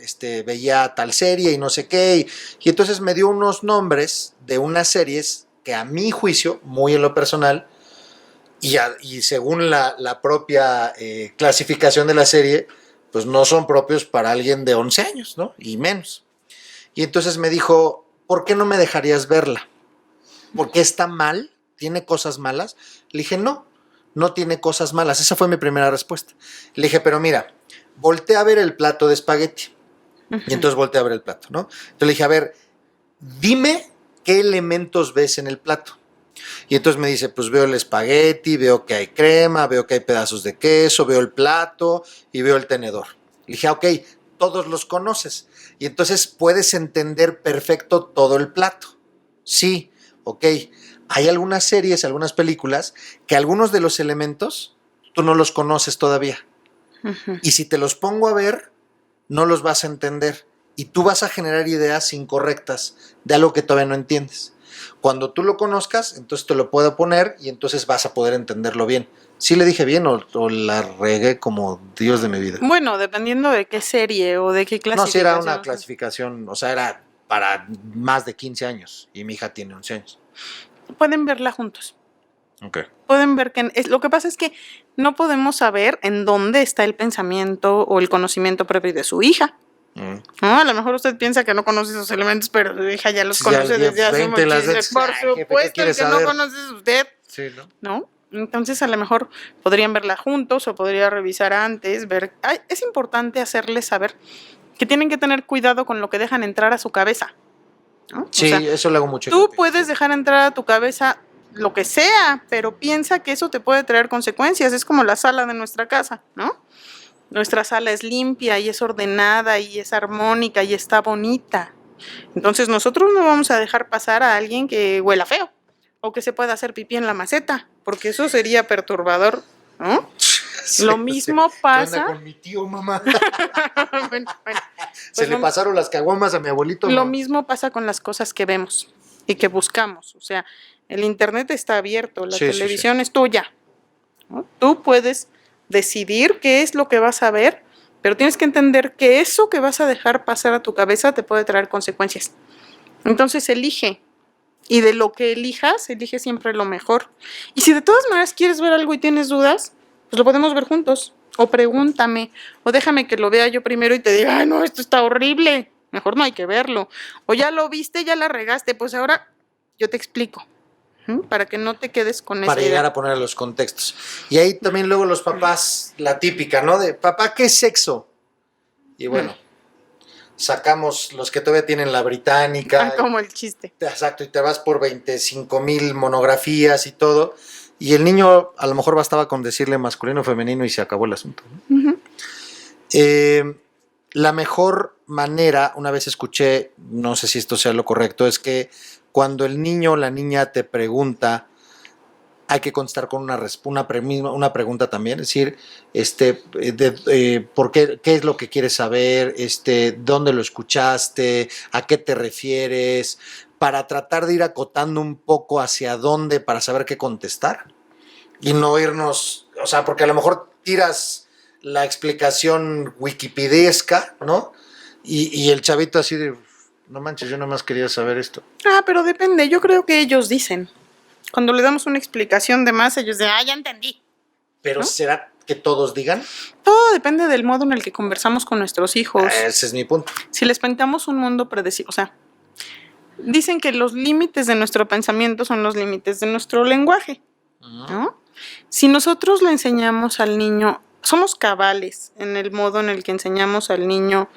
veía tal serie y no sé qué, y entonces me dio unos nombres de unas series que a mi juicio, muy en lo personal, y según la propia clasificación de la serie, pues no son propios para alguien de 11 años, ¿no? Y menos. Y entonces me dijo, ¿por qué no me dejarías verla? ¿Por qué está mal? ¿Tiene cosas malas? Le dije, no tiene cosas malas. Esa fue mi primera respuesta. Le dije, pero mira, voltea a ver el plato de espagueti. Y entonces volteé a ver el plato, ¿no? Entonces le dije, a ver, dime qué elementos ves en el plato. Y entonces me dice, pues veo el espagueti, veo que hay crema, veo que hay pedazos de queso, veo el plato y veo el tenedor. Le dije, ok, todos los conoces. Y entonces puedes entender perfecto todo el plato. Sí, ok. Hay algunas series, algunas películas, que algunos de los elementos tú no los conoces todavía. Y si te los pongo a ver, no los vas a entender. Y tú vas a generar ideas incorrectas de algo que todavía no entiendes. Cuando tú lo conozcas, entonces te lo puedo poner y entonces vas a poder entenderlo bien. ¿Sí le dije bien o la regué como Dios de mi vida? Bueno, dependiendo de qué serie o de qué clasificación. No, sí era una clasificación, o sea, era para más de 15 años y mi hija tiene 11 años. Pueden verla juntos. Okay. Pueden ver lo que pasa es que no podemos saber en dónde está el pensamiento o el conocimiento previo de su hija. ¿No? A lo mejor usted piensa que no conoce esos elementos, pero su hija ya los conoce desde hace muchísimo. Por supuesto, el que no conoce es usted. Sí, ¿No? Entonces a lo mejor podrían verla juntos o podría revisar antes, ver. Es importante hacerles saber que tienen que tener cuidado con lo que dejan entrar a su cabeza, ¿no? Sí, o sea, eso lo hago mucho. Tú puedes dejar entrar a tu cabeza lo que sea, pero piensa que eso te puede traer consecuencias. Es como la sala de nuestra casa, ¿no? Nuestra sala es limpia y es ordenada y es armónica y está bonita. Entonces nosotros no vamos a dejar pasar a alguien que huela feo o que se pueda hacer pipí en la maceta, porque eso sería perturbador, ¿no? Lo mismo ¿Qué pasa. onda con mi tío, mamá? Bueno, Se pues le pasaron las caguamas a mi abuelito. lo ¿no? mismo pasa con las cosas que vemos y que buscamos. O sea, el internet está abierto, la Sí, sí, sí. televisión es tuya, ¿no? Tú puedes decidir qué es lo que vas a ver, pero tienes que entender que eso que vas a dejar pasar a tu cabeza te puede traer consecuencias. Entonces elige. Y de lo que elijas, elige siempre lo mejor. Y si de todas maneras quieres ver algo y tienes dudas, pues lo podemos ver juntos. O pregúntame, o déjame que lo vea yo primero y te diga, ay, no, esto está horrible. Mejor no hay que verlo. O ya lo viste, ya la regaste, pues ahora yo te explico. Para que no te quedes con esa Para llegar idea. a poner los contextos. Y ahí también luego los papás, la típica, ¿no? De, papá, ¿qué es sexo? Y bueno, sacamos los que todavía tienen la británica. Como el chiste. Exacto, y te vas por 25,000 monografías y todo. Y el niño a lo mejor bastaba con decirle masculino o femenino y se acabó el asunto, ¿no? Ujú. La mejor manera, una vez escuché, no sé si esto sea lo correcto, es que cuando el niño o la niña te pregunta, hay que contestar con una pregunta también, es decir, ¿por qué es lo que quieres saber? ¿Dónde lo escuchaste? ¿A qué te refieres? Para tratar de ir acotando un poco hacia dónde para saber qué contestar y no irnos, o sea, porque a lo mejor tiras la explicación wikipediesca, ¿no? Y el chavito así de, no manches, yo nada más quería saber esto. Pero depende, yo creo que ellos dicen. Cuando le damos una explicación de más, ellos dicen, ya entendí. Pero ¿no? ¿será que todos digan? Todo depende del modo en el que conversamos con nuestros hijos. Ese es mi punto. Si les pintamos un mundo predecible, o sea, dicen que los límites de nuestro pensamiento son los límites de nuestro lenguaje, ¿no? Si nosotros le enseñamos al niño, somos cabales en el modo en el que enseñamos al niño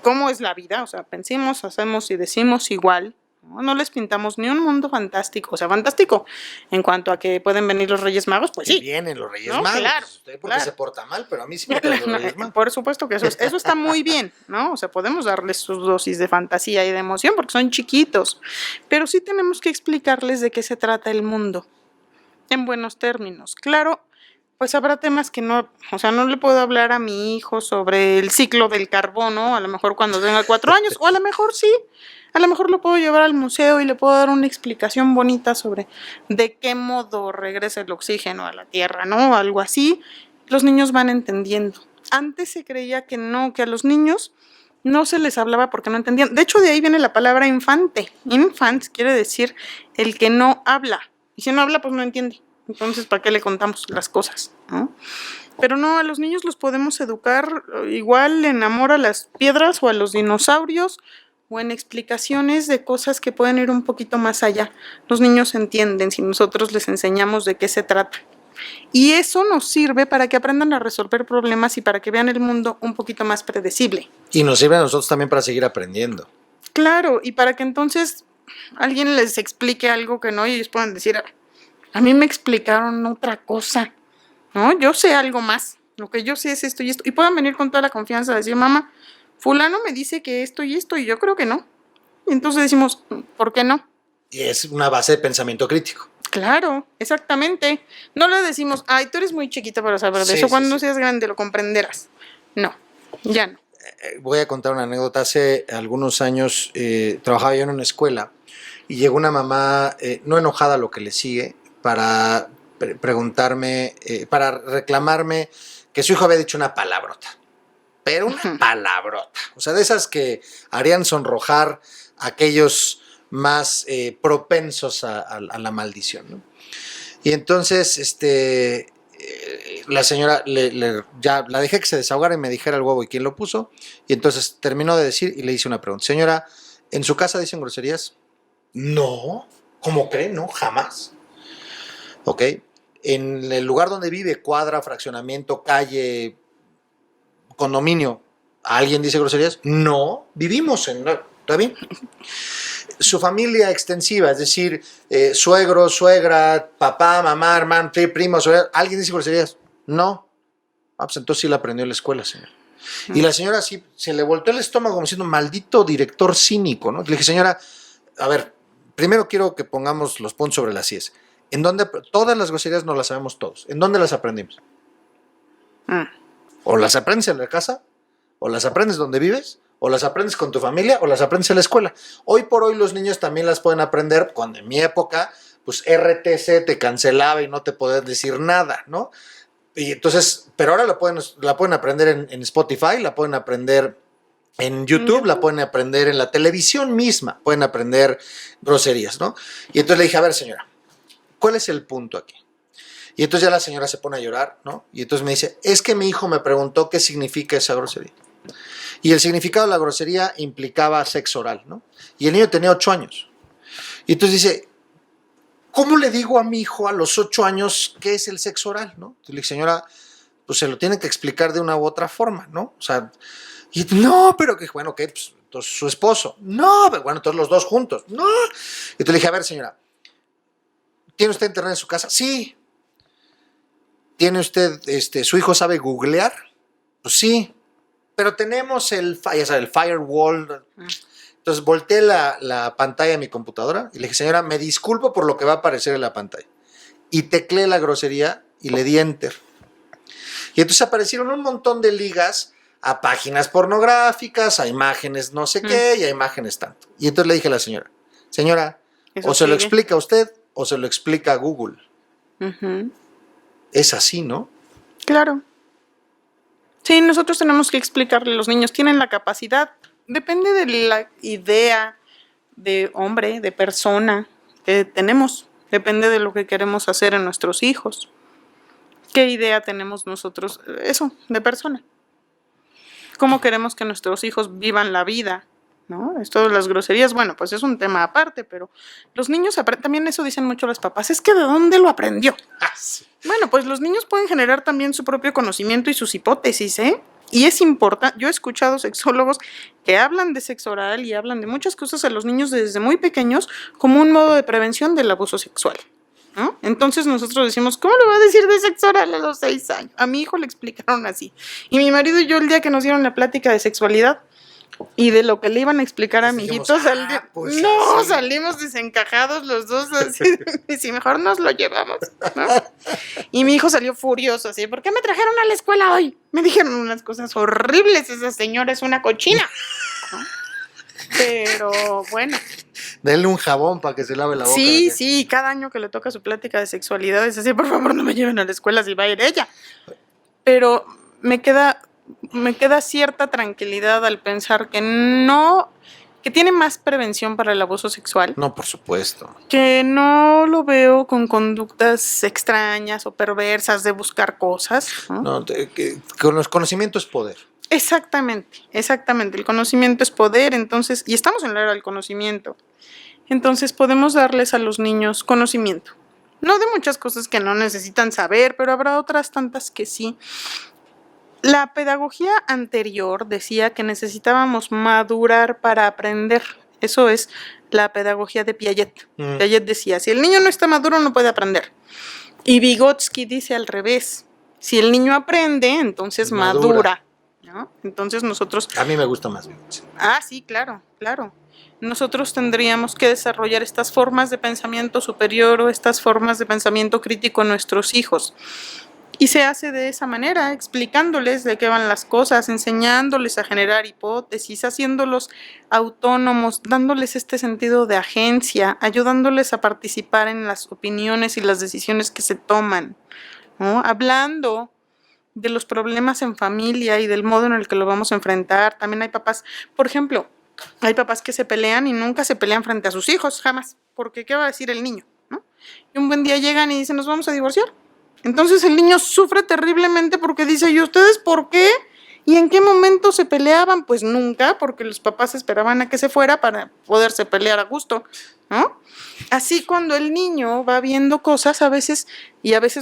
cómo es la vida, o sea, pensemos, hacemos y decimos igual, ¿no? No les pintamos ni un mundo fantástico, o sea, fantástico en cuanto a que pueden venir los Reyes Magos, pues Y sí. vienen los Reyes No, Magos. claro, Usted porque claro. se porta mal, pero a mí sí me traen los Reyes Magos. Por supuesto que eso está muy bien, ¿no? O sea, podemos darles sus dosis de fantasía y de emoción porque son chiquitos, pero sí tenemos que explicarles de qué se trata el mundo, en buenos términos. Claro, pues habrá temas que no, o sea, no le puedo hablar a mi hijo sobre el ciclo del carbono, a lo mejor cuando tenga 4 años, o a lo mejor sí, a lo mejor lo puedo llevar al museo y le puedo dar una explicación bonita sobre de qué modo regresa el oxígeno a la Tierra, ¿no? Algo así, los niños van entendiendo. Antes se creía que no, que a los niños no se les hablaba porque no entendían. De hecho, de ahí viene la palabra infante. Infant quiere decir el que no habla. Y si no habla, pues no entiende. Entonces, ¿para qué le contamos las cosas? ¿No? Pero no, a los niños los podemos educar igual en amor a las piedras o a los dinosaurios o en explicaciones de cosas que pueden ir un poquito más allá. Los niños entienden si nosotros les enseñamos de qué se trata. Y eso nos sirve para que aprendan a resolver problemas y para que vean el mundo un poquito más predecible. Y nos sirve a nosotros también para seguir aprendiendo. Claro, y para que entonces alguien les explique algo que no y ellos puedan decir, a mí me explicaron otra cosa, ¿no? Yo sé algo más, lo que yo sé es esto y esto. Y puedan venir con toda la confianza a decir, mamá, fulano me dice que esto y esto y yo creo que no. Y entonces decimos, ¿por qué no? Y es una base de pensamiento crítico. Claro, exactamente. No le decimos, ay, tú eres muy chiquita para saber de Sí, eso, sí, cuando sí. seas grande lo comprenderás. No, ya no. Voy a contar una anécdota. Hace algunos años trabajaba yo en una escuela y llegó una mamá, no enojada a lo que le sigue, para preguntarme, para reclamarme que su hijo había dicho una palabrota. Pero una palabrota. O sea, de esas que harían sonrojar a aquellos más propensos a la maldición, ¿no? Y entonces, la señora, ya la dejé que se desahogara y me dijera el huevo y quién lo puso. Y entonces terminó de decir y le hice una pregunta. Señora, ¿en su casa dicen groserías? No. ¿Cómo cree? No, jamás. Ok. En el lugar donde vive, cuadra, fraccionamiento, calle, condominio, ¿alguien dice groserías? No. Vivimos en... ¿Está bien? Su familia extensiva, es decir, suegro, suegra, papá, mamá, hermano, primo, suegra, ¿alguien dice groserías? No. Pues entonces sí la aprendió en la escuela, señor. Y la señora sí se le volteó el estómago como siendo maldito director cínico, ¿no? Le dije, señora, a ver, primero quiero que pongamos los puntos sobre las IES. ¿En dónde? Todas las groserías no las sabemos todos. ¿En dónde las aprendimos? O las aprendes en la casa, o las aprendes donde vives, o las aprendes con tu familia, o las aprendes en la escuela. Hoy por hoy los niños también las pueden aprender, cuando en mi época, pues RTC te cancelaba y no te podías decir nada, ¿no? Y entonces, pero ahora la pueden aprender en Spotify, la pueden aprender en YouTube, la pueden aprender en la televisión misma, pueden aprender groserías, ¿no? Y entonces le dije, a ver, señora, ¿cuál es el punto aquí? Y entonces ya la señora se pone a llorar, ¿no? Y entonces me dice, es que mi hijo me preguntó qué significa esa grosería. Y el significado de la grosería implicaba sexo oral, ¿no? Y el niño tenía 8 años. Y entonces dice, ¿cómo le digo a mi hijo a los 8 años qué es el sexo oral, ¿no? Entonces le dije, señora, pues se lo tiene que explicar de una u otra forma, ¿no? O sea, y no, pero que, bueno, ¿qué? Pues, entonces su esposo. No, pero bueno, entonces los dos juntos. No. Y entonces le dije, a ver, señora, ¿tiene usted internet en su casa? Sí. ¿Tiene usted, su hijo sabe googlear? Pues sí. Pero tenemos el firewall. Entonces volteé la pantalla de mi computadora y le dije, señora, me disculpo por lo que va a aparecer en la pantalla. Y tecleé la grosería y le di enter. Y entonces aparecieron un montón de ligas a páginas pornográficas, a imágenes no sé qué y a imágenes tanto. Y entonces le dije a la señora, o se lo explica a usted o se lo explica a Google. Es así, ¿no? Claro. Sí, nosotros tenemos que explicarle, los niños tienen la capacidad, depende de la idea de hombre, de persona que tenemos, depende de lo que queremos hacer en nuestros hijos. ¿Qué idea tenemos nosotros? Eso, de persona. ¿Cómo queremos que nuestros hijos vivan la vida? ¿No? Esto de las groserías, bueno, pues es un tema aparte, pero los niños también eso dicen mucho los papás, es que ¿de dónde lo aprendió? Sí. Bueno, pues los niños pueden generar también su propio conocimiento y sus hipótesis, ¿eh? Y es importante, yo he escuchado sexólogos que hablan de sexo oral y hablan de muchas cosas a los niños desde muy pequeños como un modo de prevención del abuso sexual, ¿no? Entonces nosotros decimos, ¿cómo le va a decir de sexo oral a los 6 años? A mi hijo le explicaron así. Y mi marido y yo el día que nos dieron la plática de sexualidad y de lo que le iban a explicar a mi hijito, salimos desencajados los dos, así, y si mejor nos lo llevamos, ¿no? Y mi hijo salió furioso, así, ¿por qué me trajeron a la escuela hoy? Me dijeron unas cosas horribles, esa señora es una cochina, ¿no? Pero bueno. Denle un jabón para que se lave la boca. Sí, cada año que le toca su plática de sexualidad es así, por favor no me lleven a la escuela si va a ir ella. Pero me queda cierta tranquilidad al pensar que tiene más prevención para el abuso sexual. No, por supuesto. Que no lo veo con conductas extrañas o perversas de buscar cosas, ¿no? No, con los conocimientos es poder. Exactamente. El conocimiento es poder, entonces, y estamos en la era del conocimiento. Entonces podemos darles a los niños conocimiento. No de muchas cosas que no necesitan saber, pero habrá otras tantas que sí. La pedagogía anterior decía que necesitábamos madurar para aprender. Eso es la pedagogía de Piaget. Piaget decía, si el niño no está maduro no puede aprender. Y Vygotsky dice al revés. Si el niño aprende, entonces madura, ¿no? Entonces nosotros... A mí me gusta más Vygotsky. Sí, claro. Nosotros tendríamos que desarrollar estas formas de pensamiento superior o estas formas de pensamiento crítico en nuestros hijos. Y se hace de esa manera, explicándoles de qué van las cosas, enseñándoles a generar hipótesis, haciéndolos autónomos, dándoles este sentido de agencia, ayudándoles a participar en las opiniones y las decisiones que se toman, ¿no? Hablando de los problemas en familia y del modo en el que lo vamos a enfrentar. También hay papás, por ejemplo, hay papás que se pelean y nunca se pelean frente a sus hijos, jamás, porque ¿qué va a decir el niño? ¿No? Y un buen día llegan y dicen, nos vamos a divorciar. Entonces el niño sufre terriblemente porque dice, ¿y ustedes por qué? ¿Y en qué momento se peleaban? Pues nunca, porque los papás esperaban a que se fuera para poderse pelear a gusto, ¿no? Así cuando el niño va viendo cosas a veces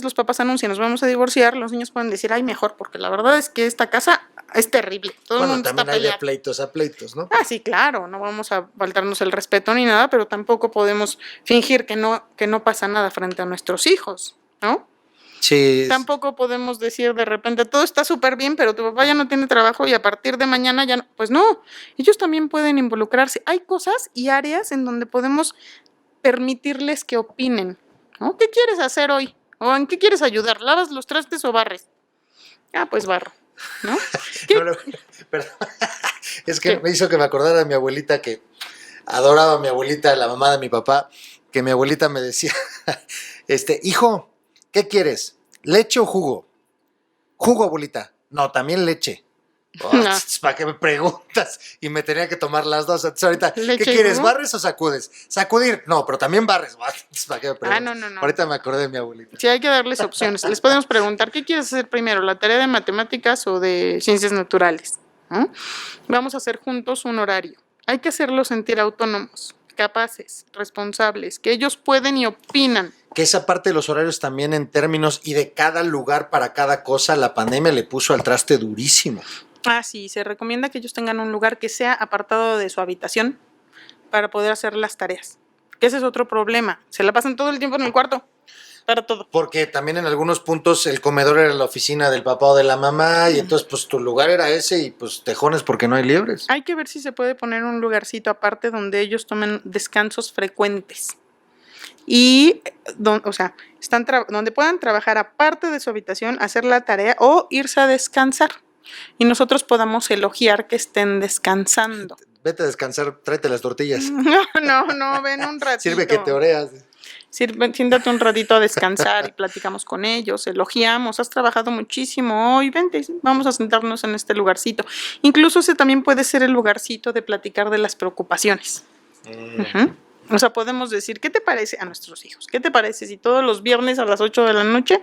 los papás anuncian, nos vamos a divorciar, los niños pueden decir, ay, mejor, porque la verdad es que esta casa es terrible. Todo el mundo también está hay de peleado. pleitos a pleitos, ¿no? Sí, claro, no vamos a faltarnos el respeto ni nada, pero tampoco podemos fingir que no pasa nada frente a nuestros hijos, ¿no? Sí. Tampoco podemos decir de repente, todo está súper bien, pero tu papá ya no tiene trabajo y a partir de mañana ya no. Pues no, ellos también pueden involucrarse. Hay cosas y áreas en donde podemos permitirles que opinen, ¿no? ¿Qué quieres hacer hoy? ¿O en qué quieres ayudar? ¿Lavas los trastes o barres? Pues barro, ¿no? No, perdón. Es que me hizo que me acordara de mi abuelita, que adoraba a mi abuelita, la mamá de mi papá, que mi abuelita me decía, hijo, ¿qué quieres? ¿Leche o jugo? Jugo, abuelita. No, también leche. No. ¿Para qué me preguntas? Y me tenía que tomar las dos. Entonces ahorita, ¿Leche ¿qué y quieres? jugo? ¿Barres o sacudes? Sacudir. No, pero también barres. ¿Para qué me preguntas? No. Ahorita me acordé de mi abuelita. Sí, hay que darles opciones. Les podemos preguntar, ¿qué quieres hacer primero? ¿La tarea de matemáticas o de ciencias naturales? ¿No? Vamos a hacer juntos un horario. Hay que hacerlos sentir autónomos, capaces, responsables, que ellos pueden y opinan. Que esa parte de los horarios también en términos y de cada lugar para cada cosa, la pandemia le puso al traste durísimo. Sí, se recomienda que ellos tengan un lugar que sea apartado de su habitación para poder hacer las tareas. Que ese es otro problema. Se la pasan todo el tiempo en el cuarto para todo. Porque también en algunos puntos el comedor era la oficina del papá o de la mamá y entonces pues tu lugar era ese y pues tejones porque no hay liebres. Hay que ver si se puede poner un lugarcito aparte donde ellos tomen descansos frecuentes. Y, donde puedan trabajar aparte de su habitación, hacer la tarea o irse a descansar. Y nosotros podamos elogiar que estén descansando. Vete a descansar, tráete las tortillas. No, ven un ratito. Sirve que te oreas. Siéntate un ratito a descansar y platicamos con ellos, elogiamos, has trabajado muchísimo hoy, vente, vamos a sentarnos en este lugarcito. Incluso ese también puede ser el lugarcito de platicar de las preocupaciones. O sea, podemos decir, ¿qué te parece a nuestros hijos? ¿Qué te parece si todos los viernes a las 8 de la noche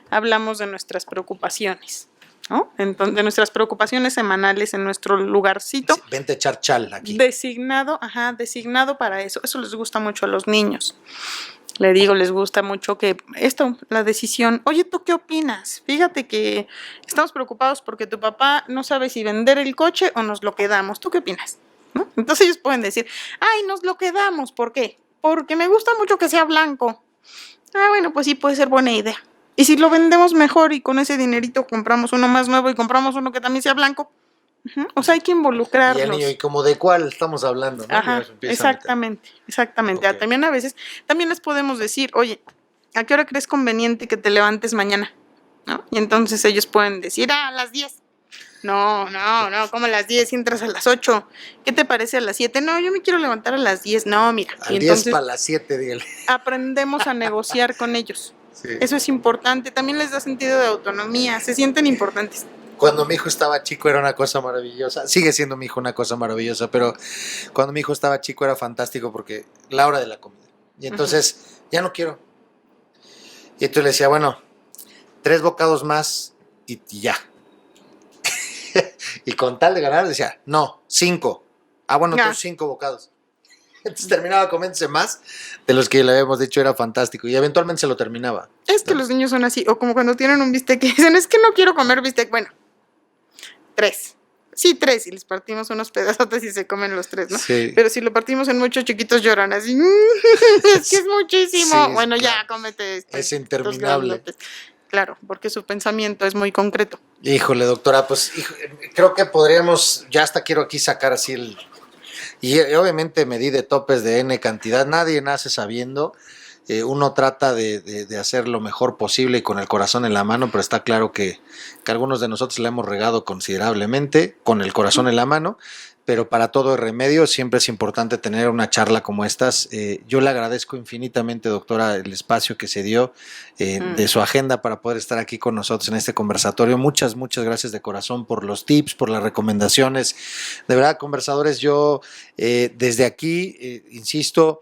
hablamos de nuestras preocupaciones? ¿No? Entonces, de nuestras preocupaciones semanales en nuestro lugarcito. Sí, vente a echar chal aquí. Designado para eso. Eso les gusta mucho a los niños. Le digo, les gusta mucho que la decisión, oye, ¿tú qué opinas? Fíjate que estamos preocupados porque tu papá no sabe si vender el coche o nos lo quedamos. ¿Tú qué opinas? ¿No? Entonces ellos pueden decir, nos lo quedamos. ¿Por qué? Porque me gusta mucho que sea blanco. Bueno, pues sí, puede ser buena idea. Y si lo vendemos mejor y con ese dinerito compramos uno más nuevo y compramos uno que también sea blanco. O sea, hay que involucrarlos. Y el niño, ¿y como de cuál estamos hablando? ¿No? Ajá, exactamente. Okay. También a veces, también les podemos decir, oye, ¿a qué hora crees conveniente que te levantes mañana? ¿No? Y entonces ellos pueden decir, a las 10. No, como a las 10 y entras a las 8. ¿Qué te parece a las 7? No, yo me quiero levantar a las 10. No, mira. Al 10 para las 7, dígale. Aprendemos a negociar con ellos. Sí. Eso es importante. También les da sentido de autonomía. Se sienten importantes. Cuando mi hijo estaba chico era una cosa maravillosa. Sigue siendo mi hijo una cosa maravillosa, pero cuando mi hijo estaba chico era fantástico porque la hora de la comida. Y entonces, ya no quiero. Y entonces le decía, bueno, 3 bocados más y ya. Y con tal de ganar decía, no, 5. Bueno, entonces 5 bocados. Entonces terminaba comiéndose más de los que le habíamos dicho, era fantástico. Y eventualmente se lo terminaba. Es que los niños son así, o como cuando tienen un bistec y dicen, es que no quiero comer bistec. Bueno, 3. Sí, 3, y les partimos unos pedazotes y se comen los 3, ¿no? Sí. Pero si lo partimos en muchos chiquitos lloran así, es que es muchísimo. Sí, bueno, claro. Ya, cómete esto. Es interminable. Claro, porque su pensamiento es muy concreto. Híjole, doctora, pues creo que podríamos, ya hasta quiero aquí sacar así y obviamente medí de topes de N cantidad, nadie nace sabiendo, uno trata de hacer lo mejor posible y con el corazón en la mano, pero está claro que algunos de nosotros le hemos regado considerablemente con el corazón en la mano, pero para todo remedio siempre es importante tener una charla como estas. Yo le agradezco infinitamente, doctora, el espacio que se dio de su agenda para poder estar aquí con nosotros en este conversatorio. Muchas gracias de corazón por los tips, por las recomendaciones. De verdad, conversadores, yo desde aquí, insisto,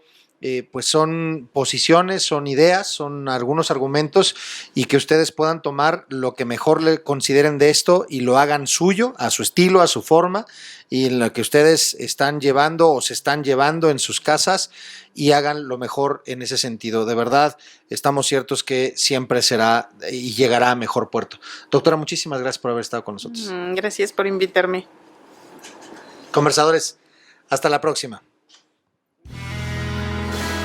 pues son posiciones, son ideas, son algunos argumentos y que ustedes puedan tomar lo que mejor le consideren de esto y lo hagan suyo, a su estilo, a su forma y en lo que ustedes están llevando o se están llevando en sus casas y hagan lo mejor en ese sentido. De verdad, estamos ciertos que siempre será y llegará a mejor puerto. Doctora, muchísimas gracias por haber estado con nosotros. Gracias por invitarme. Conversadores, hasta la próxima.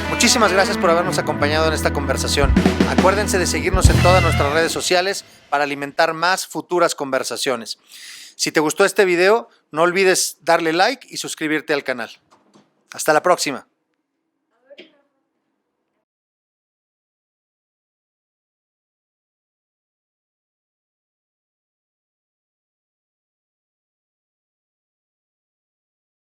Muchísimas gracias por habernos acompañado en esta conversación. Acuérdense de seguirnos en todas nuestras redes sociales para alimentar más futuras conversaciones. Si te gustó este video, no olvides darle like y suscribirte al canal. Hasta la próxima.